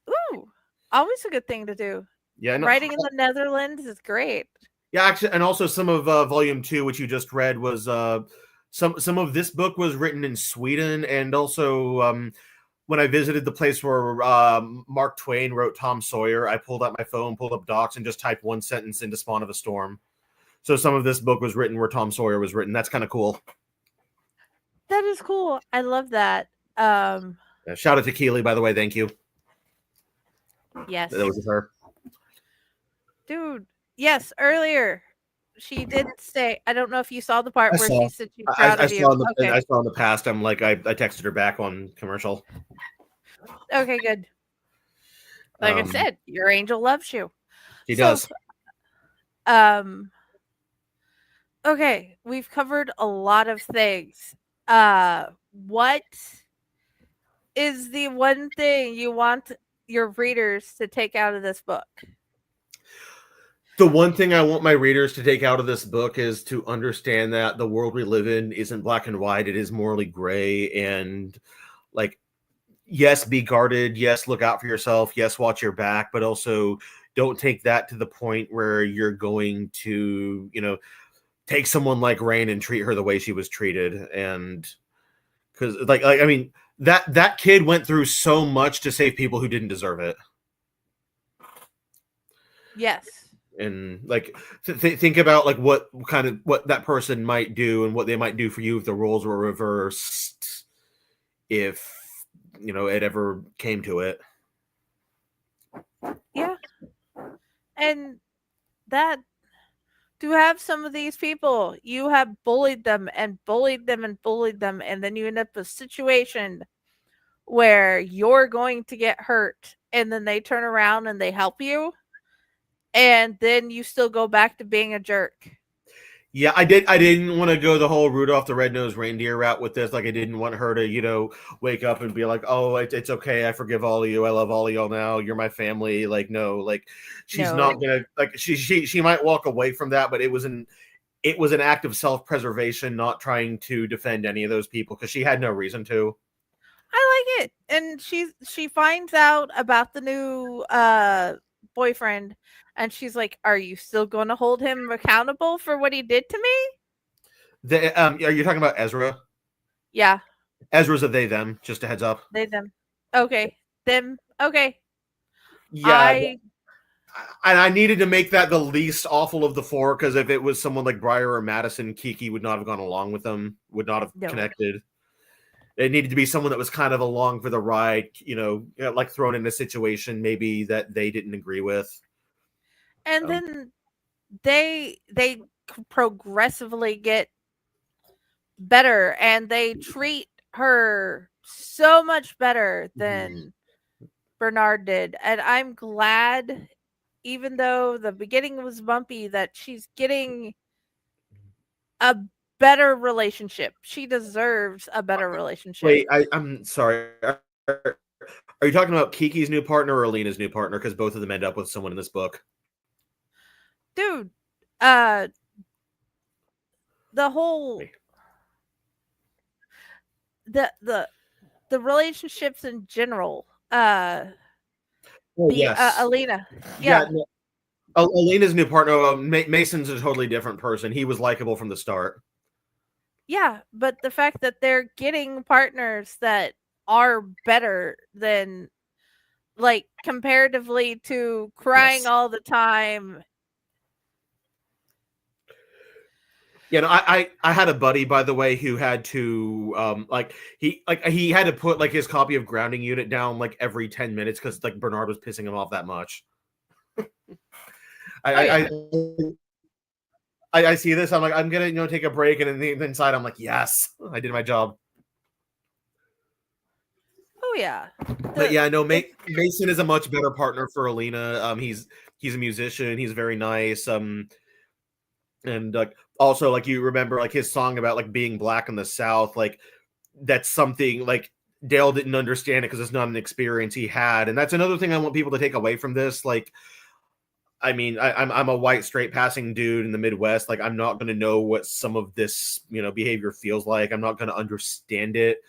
Ooh, always a good thing to do. Yeah, no, writing in the Netherlands is great. Yeah, actually, and also some of Volume 2, which you just read, was some of this book was written in Sweden, and also when I visited the place where Mark Twain wrote Tom Sawyer, I pulled out my phone, pulled up Docs, and just typed one sentence into Spawn of a Storm. So some of this book was written where Tom Sawyer was written. That's kind of cool. That is cool. I love that. Shout out to Keely, by the way. Thank you. Yes. That was her. Dude, yes, earlier she did say, I don't know if you saw the part where she said she's proud of you. I saw in the past. I'm like, I texted her back on commercial. Okay, good. Like I said, your angel loves you. She does. Okay, we've covered a lot of things. What is the one thing you want your readers to take out of this book? The one thing I want my readers to take out of this book is to understand that the world we live in isn't black and white. It is morally gray. And like, yes, be guarded. Yes, look out for yourself. Yes, watch your back. But also don't take that to the point where you're going to, take someone like Rain and treat her the way she was treated. And because I mean, that kid went through so much to save people who didn't deserve it. Yes. And like think about like what that person might do and what they might do for you if the roles were reversed, if it ever came to it. Yeah. And that to have some of these people, you have bullied them and bullied them and bullied them, and then you end up in a situation where you're going to get hurt, and then they turn around and they help you, and then you still go back to being a jerk. Yeah, I didn't want to go the whole Rudolph the Red-Nosed Reindeer route with this. Like, I didn't want her to, wake up and be like, "Oh, it's okay. I forgive all of you. I love all of y'all now. You're my family." Like, no, like she's not gonna like she might walk away from that, but it was an act of self-preservation, not trying to defend any of those people because she had no reason to. I like it. And she finds out about the new boyfriend, and she's like, "Are you still going to hold him accountable for what he did to me?" Are you talking about Ezra? Yeah. Ezra's a they them, just a heads up. They them. Okay. Them. Okay. Yeah. And I needed to make that the least awful of the four, because if it was someone like Briar or Madison, Kiki would not have gone along with them, would not have connected. It needed to be someone that was kind of along for the ride, like thrown in a situation maybe that they didn't agree with. And then they progressively get better, and they treat her so much better than Bernard did. And I'm glad, even though the beginning was bumpy, that she's getting a better relationship. She deserves a better relationship. Wait, I'm sorry. Are you talking about Kiki's new partner or Alina's new partner? Because both of them end up with someone in this book. Dude, the whole the relationships in general. Alina. Yeah. No. Alina's new partner, Mason's a totally different person. He was likable from the start. Yeah, but the fact that they're getting partners that are better than, like, comparatively to crying all the time. I had a buddy, by the way, who had to he had to put like his copy of Grounding Unit down like every 10 minutes because like Bernard was pissing him off that much. I see this. I'm like, I'm gonna take a break, and then inside I'm like, yes, I did my job. Oh yeah. But yeah, no, Mason is a much better partner for Alina. He's a musician. He's very nice. And like also like you remember like his song about like being black in the South, like that's something like Dale didn't understand it because it's not an experience he had, and that's another thing I want people to take away from this. Like, I mean, I'm a white straight passing dude in the Midwest. Like, I'm not going to know what some of this behavior feels like. I'm not going to understand it.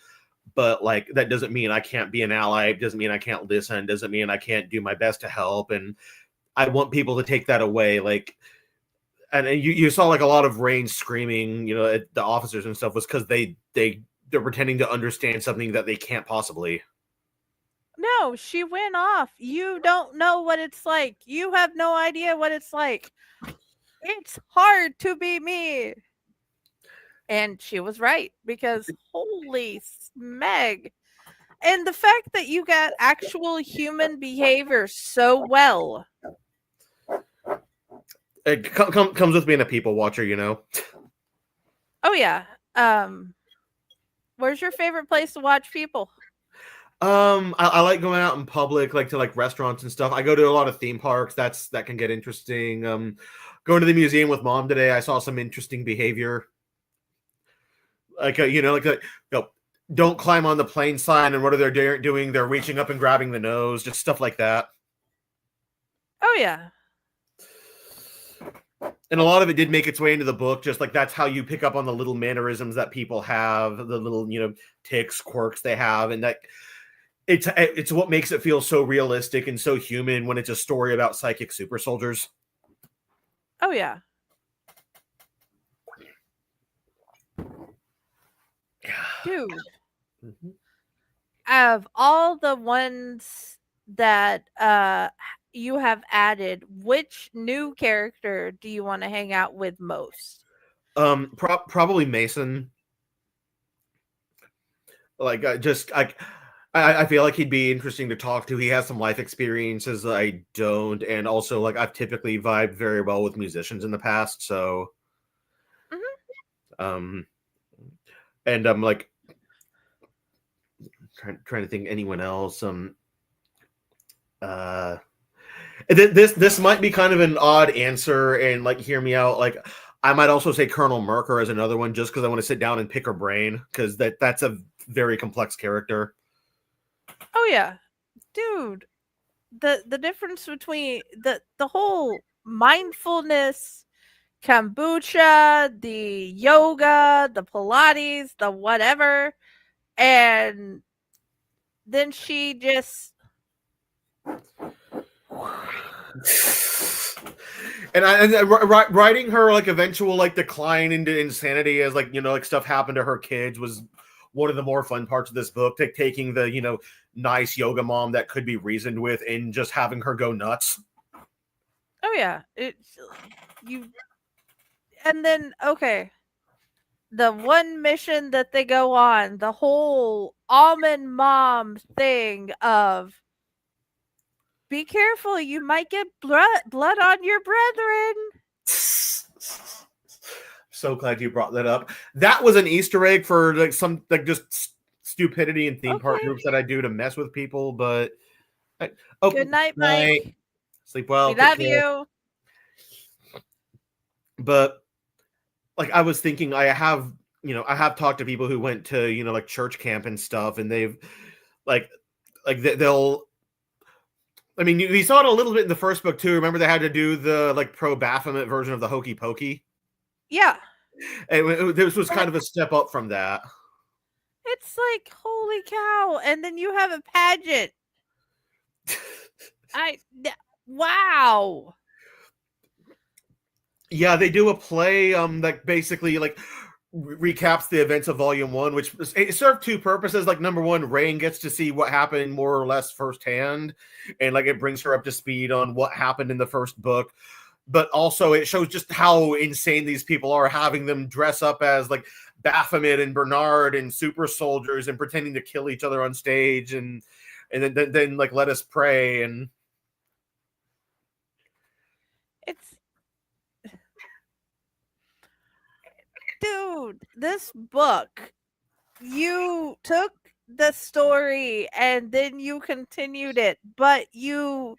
But like that doesn't mean I can't be an ally. It doesn't mean I can't listen. Doesn't mean I can't do my best to help. And I want people to take that away. Like. And you saw like a lot of Rain screaming, at the officers and stuff was because they're pretending to understand something that they can't possibly. No, she went off. You don't know what it's like. You have no idea what it's like. It's hard to be me. And she was right, because holy smeg. And the fact that you got actual human behavior so well. It comes with being a people watcher, Oh yeah. Where's your favorite place to watch people? I like going out in public, like to like restaurants and stuff. I go to a lot of theme parks. That can get interesting. Going to the museum with Mom today, I saw some interesting behavior. Like don't climb on the plane sign, and what are they doing? They're reaching up and grabbing the nose, just stuff like that. Oh yeah. And a lot of it did make its way into the book. Just like that's how you pick up on the little mannerisms that people have, the little tics, quirks they have, and that it's what makes it feel so realistic and so human when it's a story about psychic super soldiers. Oh yeah. Dude. Mm-hmm. Of all the ones that you have added, which new character do you want to hang out with most? Probably Mason. Like I feel like he'd be interesting to talk to. He has some life experiences that I don't, and also like I've typically vibed very well with musicians in the past, so and I'm like trying to think anyone else. This might be kind of an odd answer, and like hear me out. Like I might also say Colonel Merker as another one, just because I want to sit down and pick her brain, because that's a very complex character. Oh yeah, dude. The difference between the whole mindfulness, kombucha, the yoga, the Pilates, the whatever, and then she just and writing her like eventual like decline into insanity as like like stuff happened to her kids was one of the more fun parts of this book. Taking the nice yoga mom that could be reasoned with and just having her go nuts. oh yeah, and then okay, the one mission that they go on, the whole almond mom thing of be careful, you might get blood on your brethren. So glad you brought that up. That was an Easter egg for like some like just stupidity and theme park groups that I do to mess with people. But good night, Mike. Sleep well. We love you. But like I was thinking, I have talked to people who went to like church camp and stuff, and they've they'll. I mean, we saw it a little bit in the first book too. Remember, they had to do the like pro Baphomet version of the Hokey Pokey. Yeah, and this was kind of a step up from that. It's like holy cow, and then you have a pageant. Wow. Yeah, they do a play that basically like recaps the events of Volume 1, which it served two purposes. Like number one, Rain gets to see what happened more or less firsthand, and like it brings her up to speed on what happened in the first book. But also it shows just how insane these people are, having them dress up as like Baphomet and Bernard and super soldiers and pretending to kill each other on stage, and then like Let Us Pray. And it's dude, this book, you took the story and then you continued it, but you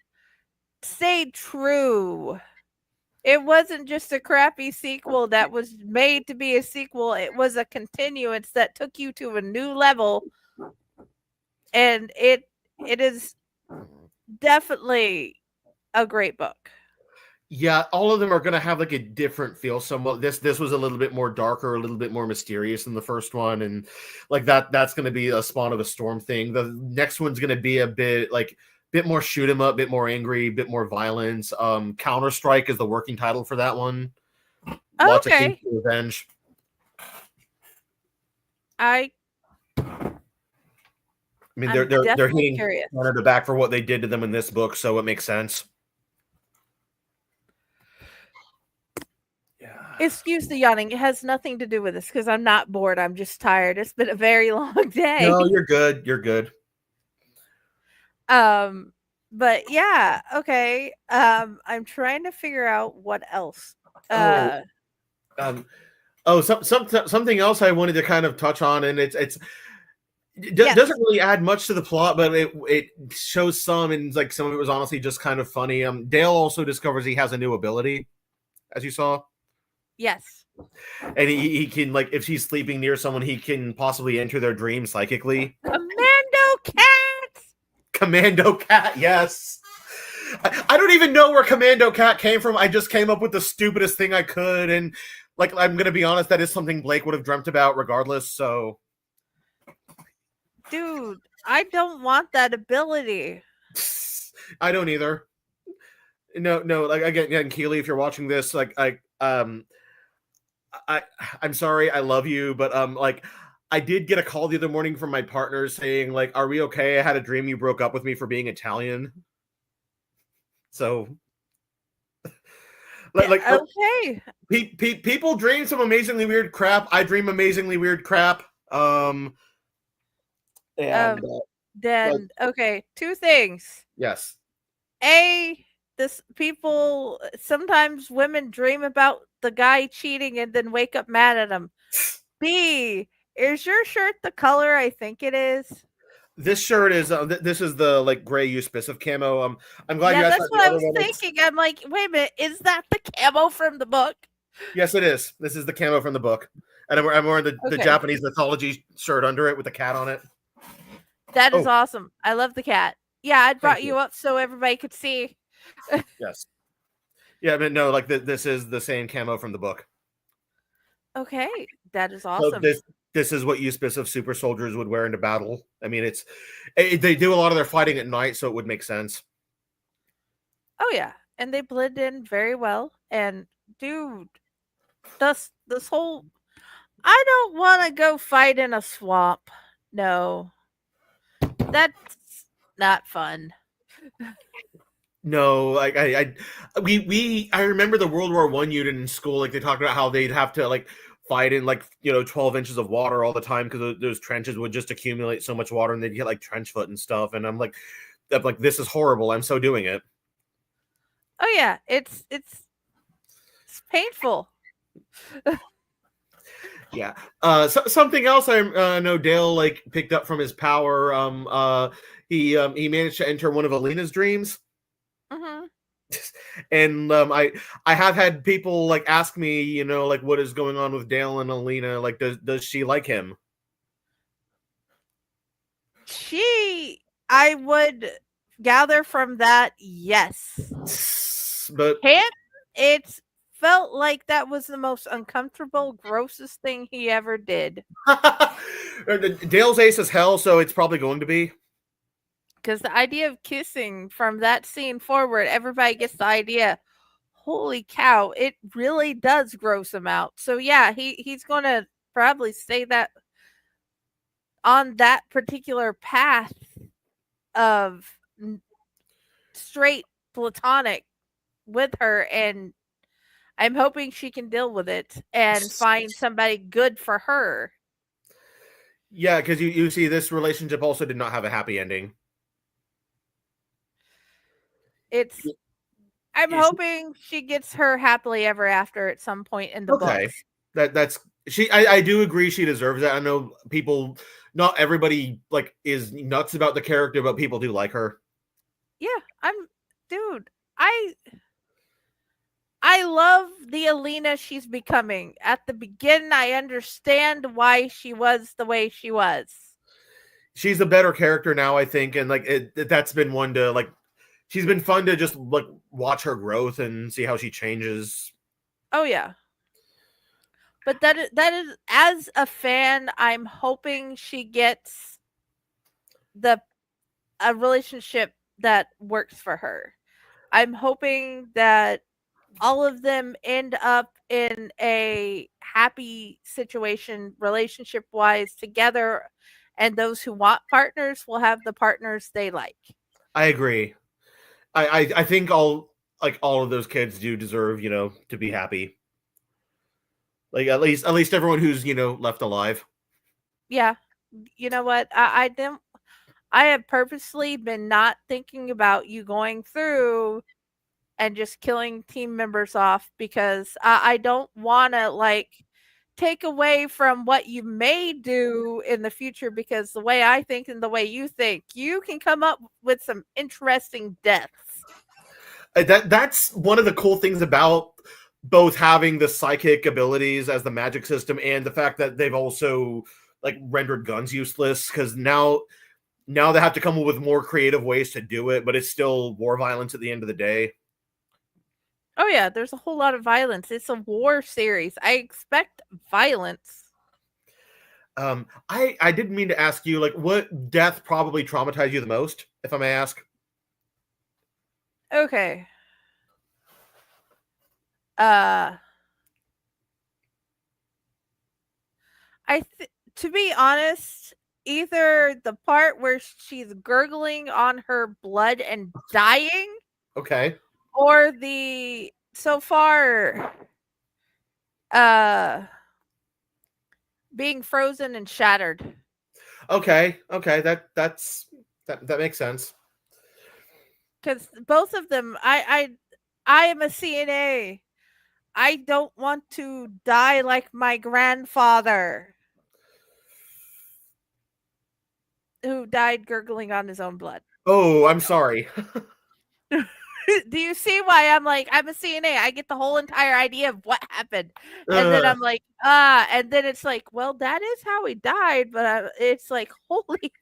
stayed true. It wasn't just a crappy sequel that was made to be a sequel. It was a continuance that took you to a new level. And it is definitely a great book. Yeah, all of them are going to have like a different feel. Somewhat. This was a little bit more darker, a little bit more mysterious than the first one, and like that's going to be a Spawn of a Storm thing. The next one's going to be a bit more shoot 'em up, bit more angry, bit more violence. Counter-Strike is the working title for that one. Lots of King's Revenge. I mean, they're hitting Canada back for what they did to them in this book, so it makes sense. Excuse the yawning. It has nothing to do with this because I'm not bored. I'm just tired. It's been a very long day. No, you're good. You're good. But yeah, okay. I'm trying to figure out what else. Something else I wanted to kind of touch on, and it doesn't really add much to the plot, but it shows some, and like some of it was honestly just kind of funny. Dale also discovers he has a new ability, as you saw. Yes. And he can, like, if he's sleeping near someone, he can possibly enter their dream psychically. Commando Cat, yes. I don't even know where Commando Cat came from. I just came up with the stupidest thing I could, and like I'm gonna be honest, that is something Blake would have dreamt about regardless. So, dude, I don't want that ability. I don't either. No. Like again, Keely, if you're watching this, like I'm sorry, I love you, but like I did get a call the other morning from my partner saying like, "Are we okay? I had a dream you broke up with me for being Italian." So, okay. People dream some amazingly weird crap. I dream amazingly weird crap. Then okay, two things. Yes. This people sometimes women dream about the guy cheating and then wake up mad at him. B, is your shirt the color I think it is? This shirt is this is the like gray Euspice camo. I'm glad Yeah, you asked that's that. what The I other was one thinking. I'm like, wait a minute, is that the camo from the book? Yes, it is. This is the camo from the book, and I'm wearing the Okay. Japanese mythology shirt under it with the cat on it. That is Oh. awesome. I love the cat. Yeah, I brought you. you up so everybody could see. Yes. Yeah, but no, like this is the same camo from the book. Okay, that is So awesome. this is what Euspice of super soldiers would wear into battle. I mean, they do a lot of their fighting at night, so it would make sense. Oh yeah, and they blend in very well. And dude, this whole I don't want to go fight in a swamp. No, that's not fun. No, like I remember the World War I unit in school. Like they talked about how they'd have to like fight in like 12 inches of water all the time because those trenches would just accumulate so much water and they'd get like trench foot and stuff. And I'm like, this is horrible. I'm so doing it. Oh yeah, it's painful. Yeah. Something else I know Dale like picked up from his power. He managed to enter one of Alina's dreams. Mm-hmm. And I have had people like ask me, like what is going on with Dale and Alina? Like, does she like him? I would gather from that, yes. But it felt like that was the most uncomfortable, grossest thing he ever did. Dale's ace is hell, so it's probably going to be. Because the idea of kissing from that scene forward, everybody gets the idea. Holy cow, it really does gross him out. So yeah, he's going to probably stay that on that particular path of straight platonic with her, and I'm hoping she can deal with it and find somebody good for her. Yeah, because you see this relationship also did not have a happy ending. I'm hoping she gets her happily ever after at some point in the books. That's I do agree she deserves that. I know people, not everybody like is nuts about the character, but people do like her. Yeah, I love the Alina she's becoming. At the beginning, I understand why she was the way she was. She's a better character now, I think, and like that's been one to like. She's been fun to just like watch her growth and see how she changes. Oh yeah. But that is as a fan, I'm hoping she gets a relationship that works for her. I'm hoping that all of them end up in a happy situation relationship wise together, and those who want partners will have the partners they like. I agree. I think all of those kids do deserve, to be happy. Like at least everyone who's, left alive. Yeah. You know what? I have purposely been not thinking about you going through and just killing team members off because I don't want to like take away from what you may do in the future, because the way I think and the way you think, you can come up with some interesting deaths. That's one of the cool things about both having the psychic abilities as the magic system and the fact that they've also like rendered guns useless, because now they have to come up with more creative ways to do it, but it's still war violence at the end of the day. Oh yeah, there's a whole lot of violence. It's a war series. I expect violence. I didn't mean to ask you, like, what death probably traumatized you the most, if I may ask? Okay. To be honest, either the part where she's gurgling on her blood and dying, okay, or the so far being frozen and shattered. Okay, that's That makes sense. Because both of them, I am a CNA. I don't want to die like my grandfather, who died gurgling on his own blood. Oh, I'm sorry. Do you see why I'm like, I'm a CNA? I get the whole entire idea of what happened. And then I'm like, and then it's like, well, that is how he died. But it's like, holy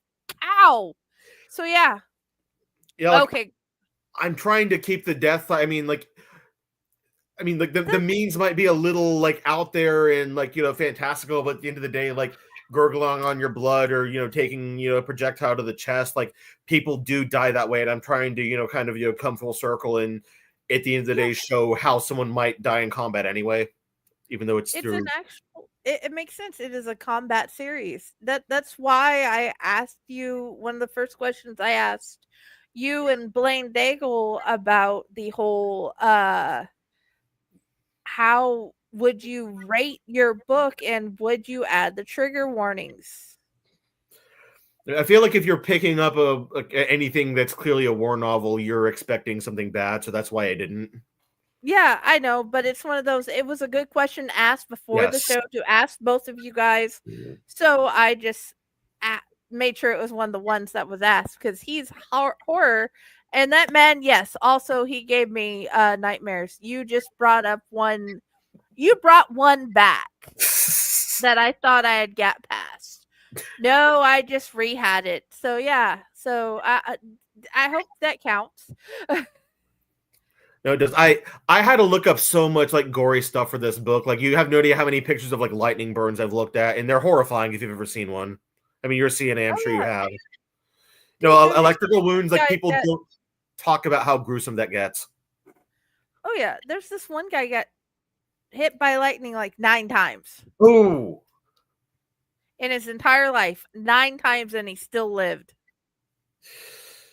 cow. So, yeah. Yeah, Okay. I'm trying to keep the death. I mean, like the means might be a little like out there and like, fantastical, but at the end of the day, like gurgling on your blood or, taking, a projectile to the chest, like people do die that way. And I'm trying to, kind of, come full circle and at the end of the day show how someone might die in combat anyway, even though it's through. An actual, it makes sense. It is a combat series. That's why I asked you, one of the first questions I asked you and Blaine Daigle about the whole, how would you rate your book and would you add the trigger warnings? I feel like if you're picking up anything that's clearly a war novel, you're expecting something bad, so that's why I didn't. Yeah, I know, but it's one of those, it was a good question asked before the show to ask both of you guys. So I just made sure it was one of the ones that was asked, because he's horror. And that man, yes, also he gave me nightmares. You just brought up one. You brought one back that I thought I had got past. No, I just re-had it. So yeah. So I hope that counts. No, it does. I had to look up so much like gory stuff for this book. Like, you have no idea how many pictures of like lightning burns I've looked at, and they're horrifying if you've ever seen one. I mean, you're a CNA, I'm sure you have. Electrical wounds, like people don't talk about how gruesome that gets. Oh yeah, there's this one guy got hit by lightning like 9 times. Ooh. In his entire life, 9 times, and he still lived.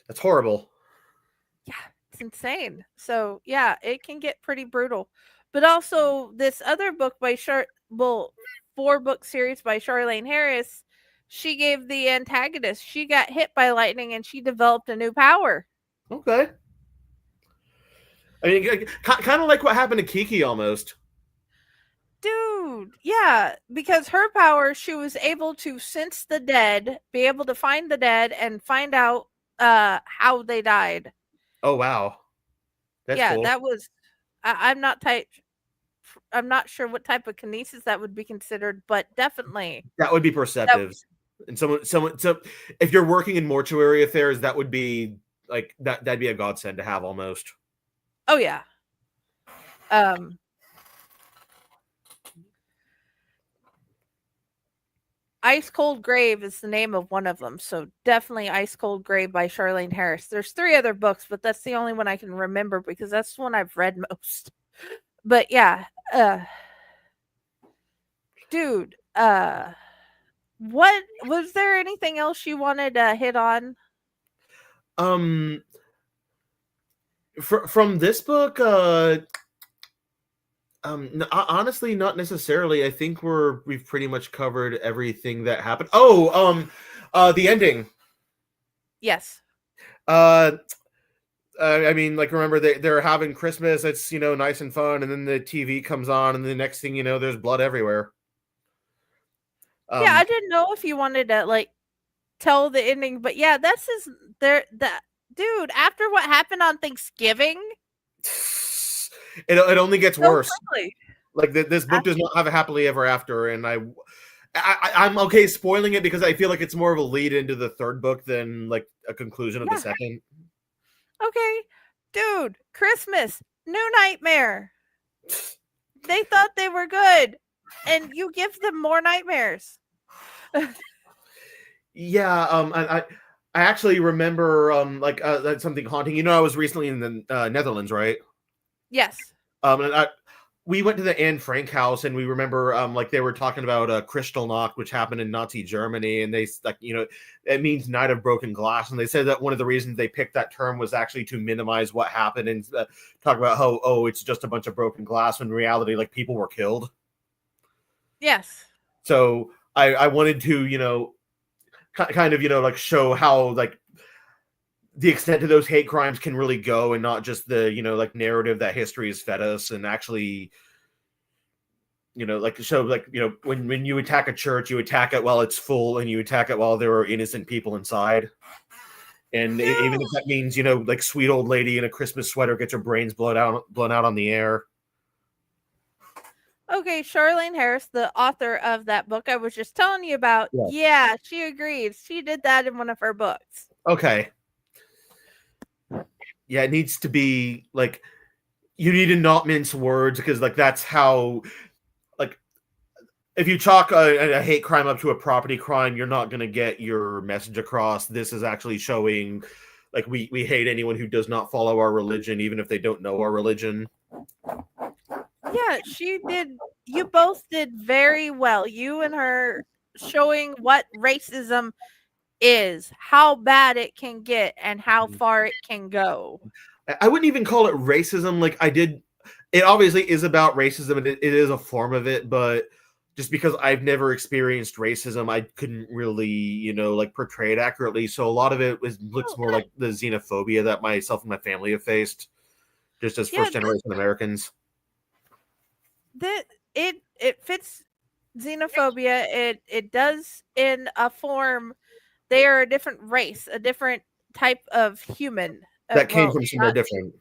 That's horrible. Yeah, it's insane. So yeah, it can get pretty brutal. But also this other book by 4-book series by Charlaine Harris, she gave the antagonist, she got hit by lightning and she developed a new power. Okay. I mean, kind of like what happened to Kiki almost. Dude, yeah, because her power, she was able to sense the dead, be able to find the dead, and find out how they died. Oh wow, that's cool. That was. I'm not sure what type of kinesis that would be considered, but definitely that would be perceptive. And so if you're working in mortuary affairs, that would be like that'd be a godsend to have almost. Oh yeah. Ice Cold Grave is the name of one of them. So definitely Ice Cold Grave by Charlaine Harris. There's 3 other books, but that's the only one I can remember because that's the one I've read most. But yeah, dude, what was there anything else you wanted to hit on? From this book, honestly, not necessarily. I think we've pretty much covered everything that happened. The ending. Yes. I mean, like, remember they're having Christmas. It's, nice and fun, and then the TV comes on, and the next thing you know, there's blood everywhere. Yeah, I didn't know if you wanted to like tell the ending, but yeah, that's dude. After what happened on Thanksgiving. It only gets worse. Quickly. Like this book does not have a happily ever after, and I'm okay spoiling it because I feel like it's more of a lead into the 3rd book than like a conclusion of the 2nd. Okay, dude, Christmas, new nightmare. They thought they were good, and you give them more nightmares. Yeah, I actually remember something haunting. I was recently in the Netherlands, right? Yes. And we went to the Anne Frank house, and we remember they were talking about Kristallnacht, which happened in Nazi Germany, and they it means night of broken glass, and they said that one of the reasons they picked that term was actually to minimize what happened and talk about how it's just a bunch of broken glass when in reality like people were killed. Yes. So I wanted to kind of like show how like the extent of those hate crimes can really go, and not just the, like, narrative that history has fed us, and actually, like, so, like, when you attack a church, you attack it while it's full, and you attack it while there are innocent people inside. And even if that means, like, sweet old lady in a Christmas sweater gets her brains blown out on the air. Okay, Charlene Harris, the author of that book I was just telling you about, yeah, she agrees. She did that in one of her books. Okay. Yeah, it needs to be, like, you need to not mince words, because, like, that's how, like, if you chalk a hate crime up to a property crime, you're not going to get your message across. This is actually showing, like, we hate anyone who does not follow our religion, even if they don't know our religion. Yeah, she did. You both did very well. You and her showing what racism is, how bad it can get, and how far it can go. I wouldn't even call it racism. Like, it obviously is about racism, and it is a form of it, but just because I've never experienced racism, I couldn't really, like, portray it accurately. So a lot of it looks more like the xenophobia that myself and my family have faced, just as first generation Americans. It fits xenophobia. It does in a form. They are a different race, a different type of human that came from somewhere different.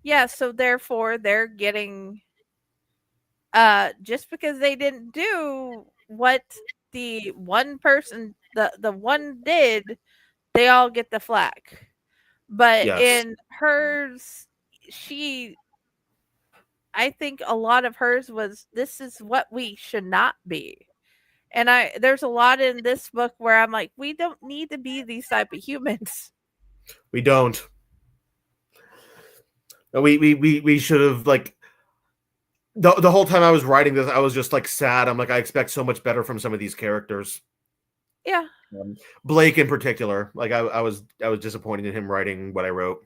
Yeah, so therefore they're getting, just because they didn't do what the one person, the one did, they all get the flack. But in hers, I think a lot of hers was, this is what we should not be. And there's a lot in this book where I'm like, we don't need to be these type of humans. We don't. We should have, like, the whole time I was writing this, I was just, like, sad. I'm like, I expect so much better from some of these characters. Yeah. Blake in particular. Like, I was disappointed in him writing what I wrote.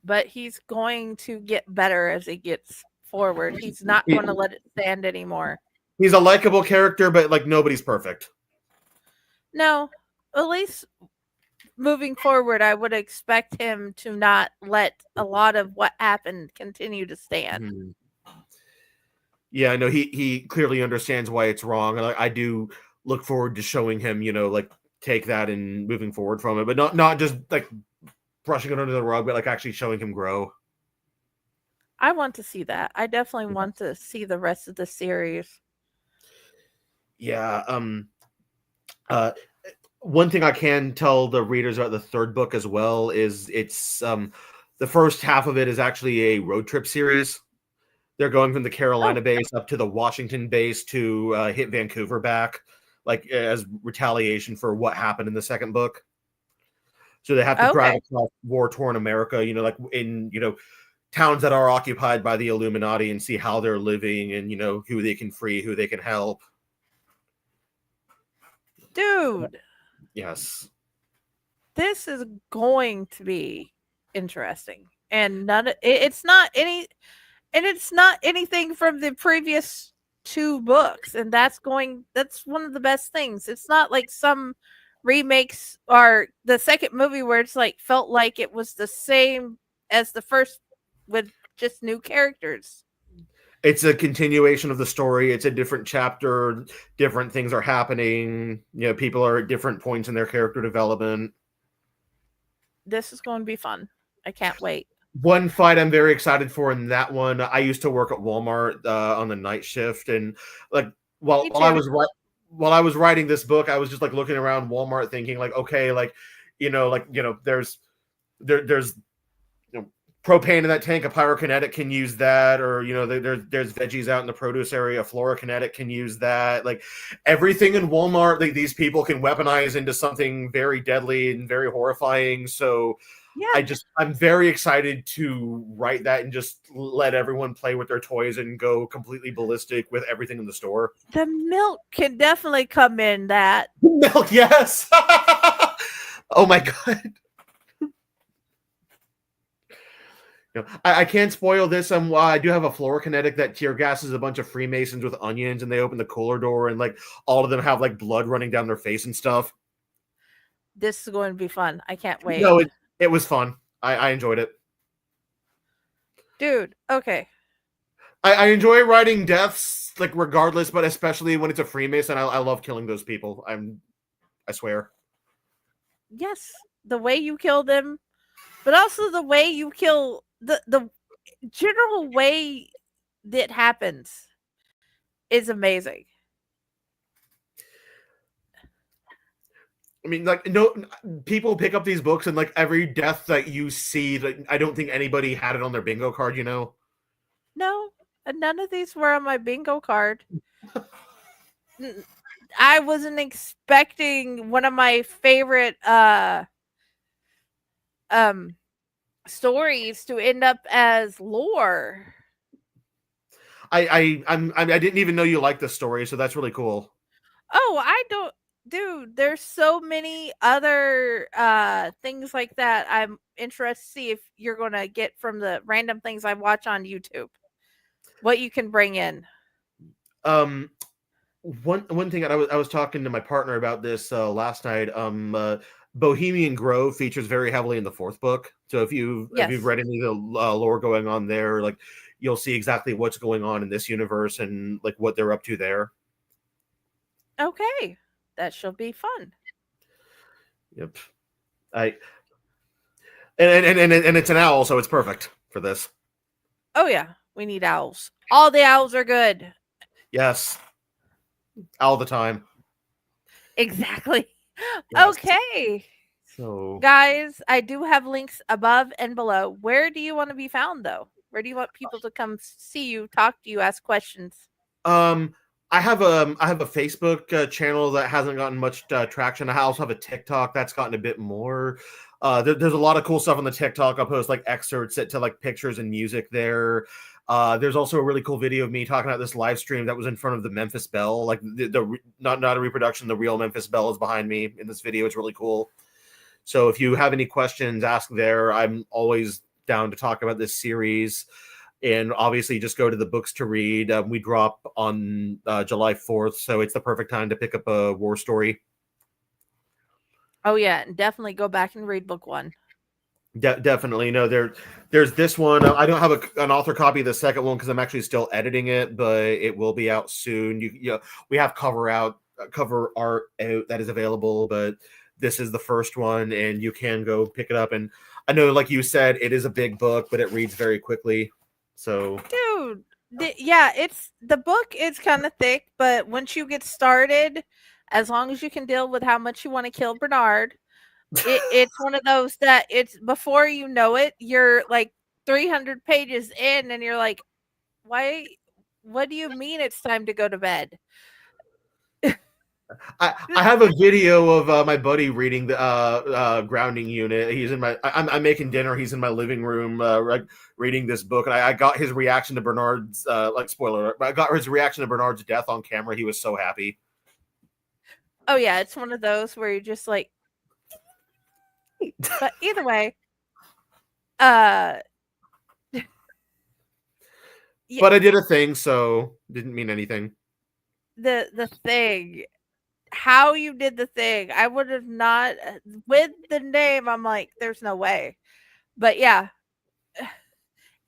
But he's going to get better as he gets forward. He's not going to let it stand anymore. He's a likable character, but, like, nobody's perfect. No, at least moving forward, I would expect him to not let a lot of what happened continue to stand. Mm-hmm. Yeah, I know he clearly understands why it's wrong, and I do look forward to showing him, like, take that and moving forward from it, but not just, like, brushing it under the rug, but, like, actually showing him grow. I want to see that. I definitely want to see the rest of the series. Yeah. One thing I can tell the readers about the third book as well is it's the first half of it is actually a road trip series. They're going from the Carolina base up to the Washington base to hit Vancouver back, like, as retaliation for what happened in the second book. So they have to drive across war-torn America, like, in, towns that are occupied by the Illuminati, and see how they're living, and, who they can free, who they can help. Dude. Yes. This is going to be interesting. And it's not anything from the previous two books. And that's one of the best things. It's not like some remakes or the second movie where it's like felt like it was the same as the first with just new characters. It's a continuation of the story. It's a different chapter. Different things are happening. People are at different points in their character development. This is going to be fun. I can't wait. One fight I'm very excited for in that one. I used to work at Walmart on the night shift, and, like, while I was writing this book, I was just, like, looking around Walmart, thinking, like, okay, like, there's propane in that tank, a pyrokinetic can use that, or there's veggies out in the produce area, a fluorokinetic can use that. Like, everything in Walmart, like, these people can weaponize into something very deadly and very horrifying. So yeah, I'm very excited to write that and just let everyone play with their toys and go completely ballistic with everything in the store. The milk can definitely come in that. Milk, yes. Oh my god. I can't spoil this. I do have a fluorokinetic that tear gases a bunch of Freemasons with onions, and they open the cooler door, and, like, all of them have, like, blood running down their face and stuff. this is going to be fun. I can't wait. No, it was fun. I enjoyed it. Dude, okay. I enjoy writing deaths, like regardless, but especially when it's a Freemason. I love killing those people. I swear. Yes, the way you kill them, but also the way you kill the general way that happens is amazing. I mean, like, no, people pick up these books and like every death that you see, like, I don't think anybody had it on their bingo card, you know? No, none of these were on my bingo card. I wasn't expecting one of my favorite stories to end up as lore. I didn't even know you liked this story, so that's really cool. Oh, I don't, dude. There's so many other things like that. I'm interested to see if you're gonna get from the random things I watch on YouTube. What you can bring in. One thing I was talking to my partner about this last night. Bohemian Grove features very heavily in the fourth book. So if you've read any of the lore going on there, like you'll see exactly what's going on in this universe and like what they're up to there. Okay, that shall be fun. Yep. And it's an owl, so it's perfect for this. Oh yeah, we need owls. All the owls are good. Yes. All the time. Exactly. Yes. Okay. So guys, I do have links above and below. Where do you want to be found though? Where do you want people to come see you, talk to you, ask questions? I have a Facebook channel that hasn't gotten much traction. I also have a TikTok that's gotten a bit more. There's a lot of cool stuff on the TikTok. I'll post like excerpts to like pictures and music there. There's also a really cool video of me talking about this live stream that was in front of the Memphis Bell. Like the not a reproduction, the real Memphis Bell is behind me in this video. It's really cool. So if you have any questions, ask there. I'm always down to talk about this series. And obviously, just go to the books to read. We drop on July 4th, so it's the perfect time to pick up a war story. Oh yeah, and definitely go back and read book 1. Definitely. No, there's this one. I don't have an author copy of the second one because I'm actually still editing it, but it will be out soon. You know, we have cover art out that is available, but this is the first one, and you can go pick it up. And I know, like you said, it is a big book, but it reads very quickly. So, dude, it's the book is kind of thick, but once you get started, as long as you can deal with how much you want to kill Bernard, it's one of those that it's before you know it, you're like 300 pages in, and you're like, why? What do you mean it's time to go to bed? I have a video of my buddy reading the grounding unit. He's in my. I'm making dinner. He's in my living room, reading this book, and I got his reaction to Bernard's spoiler. I got his reaction to Bernard's death on camera. He was so happy. Oh yeah, it's one of those where you're just like. But either way, But I did a thing, so didn't mean anything. The thing. How you did the thing, I would have not with the name. I'm like, there's no way. But yeah.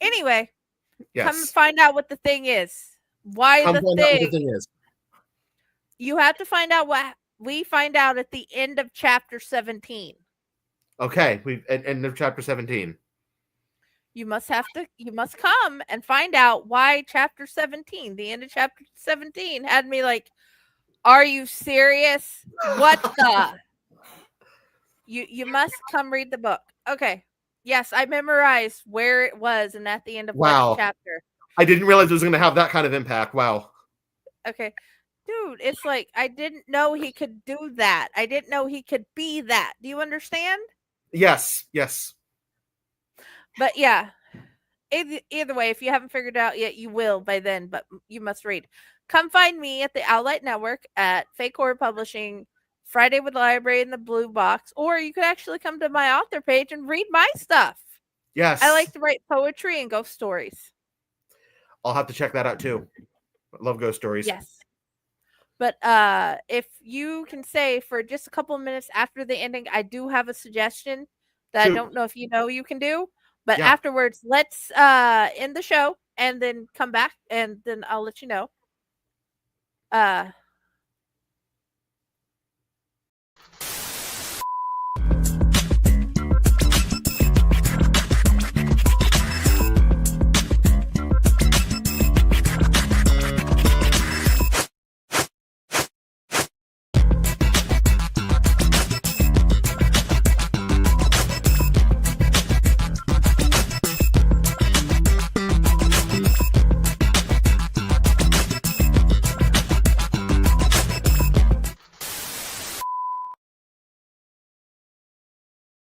Anyway, yes. Come find out what the thing is. Why the thing is. You have to find out what we find out at the end of chapter 17. Okay, we end of chapter 17. You must come and find out why chapter 17, the end of chapter 17 had me like, are you serious? What the? You must come read the book. Okay. Yes, I memorized where it was and at the end of what chapter. I didn't realize it was going to have that kind of impact. Wow. Okay. Dude, it's like I didn't know he could do that. I didn't know he could be that. Do you understand? Yes. But yeah. Either way, if you haven't figured it out yet, you will by then, but you must read. Come find me at the Owlite Network at Fake Horror Publishing, Friday with Library in the Blue Box, or you could actually come to my author page and read my stuff. Yes. I like to write poetry and ghost stories. I'll have to check that out too. I love ghost stories. Yes. But if you can say for just a couple of minutes after the ending, I do have a suggestion that Shoot. I don't know if you know you can do. But Yeah. afterwards, let's end the show and then come back and then I'll let you know.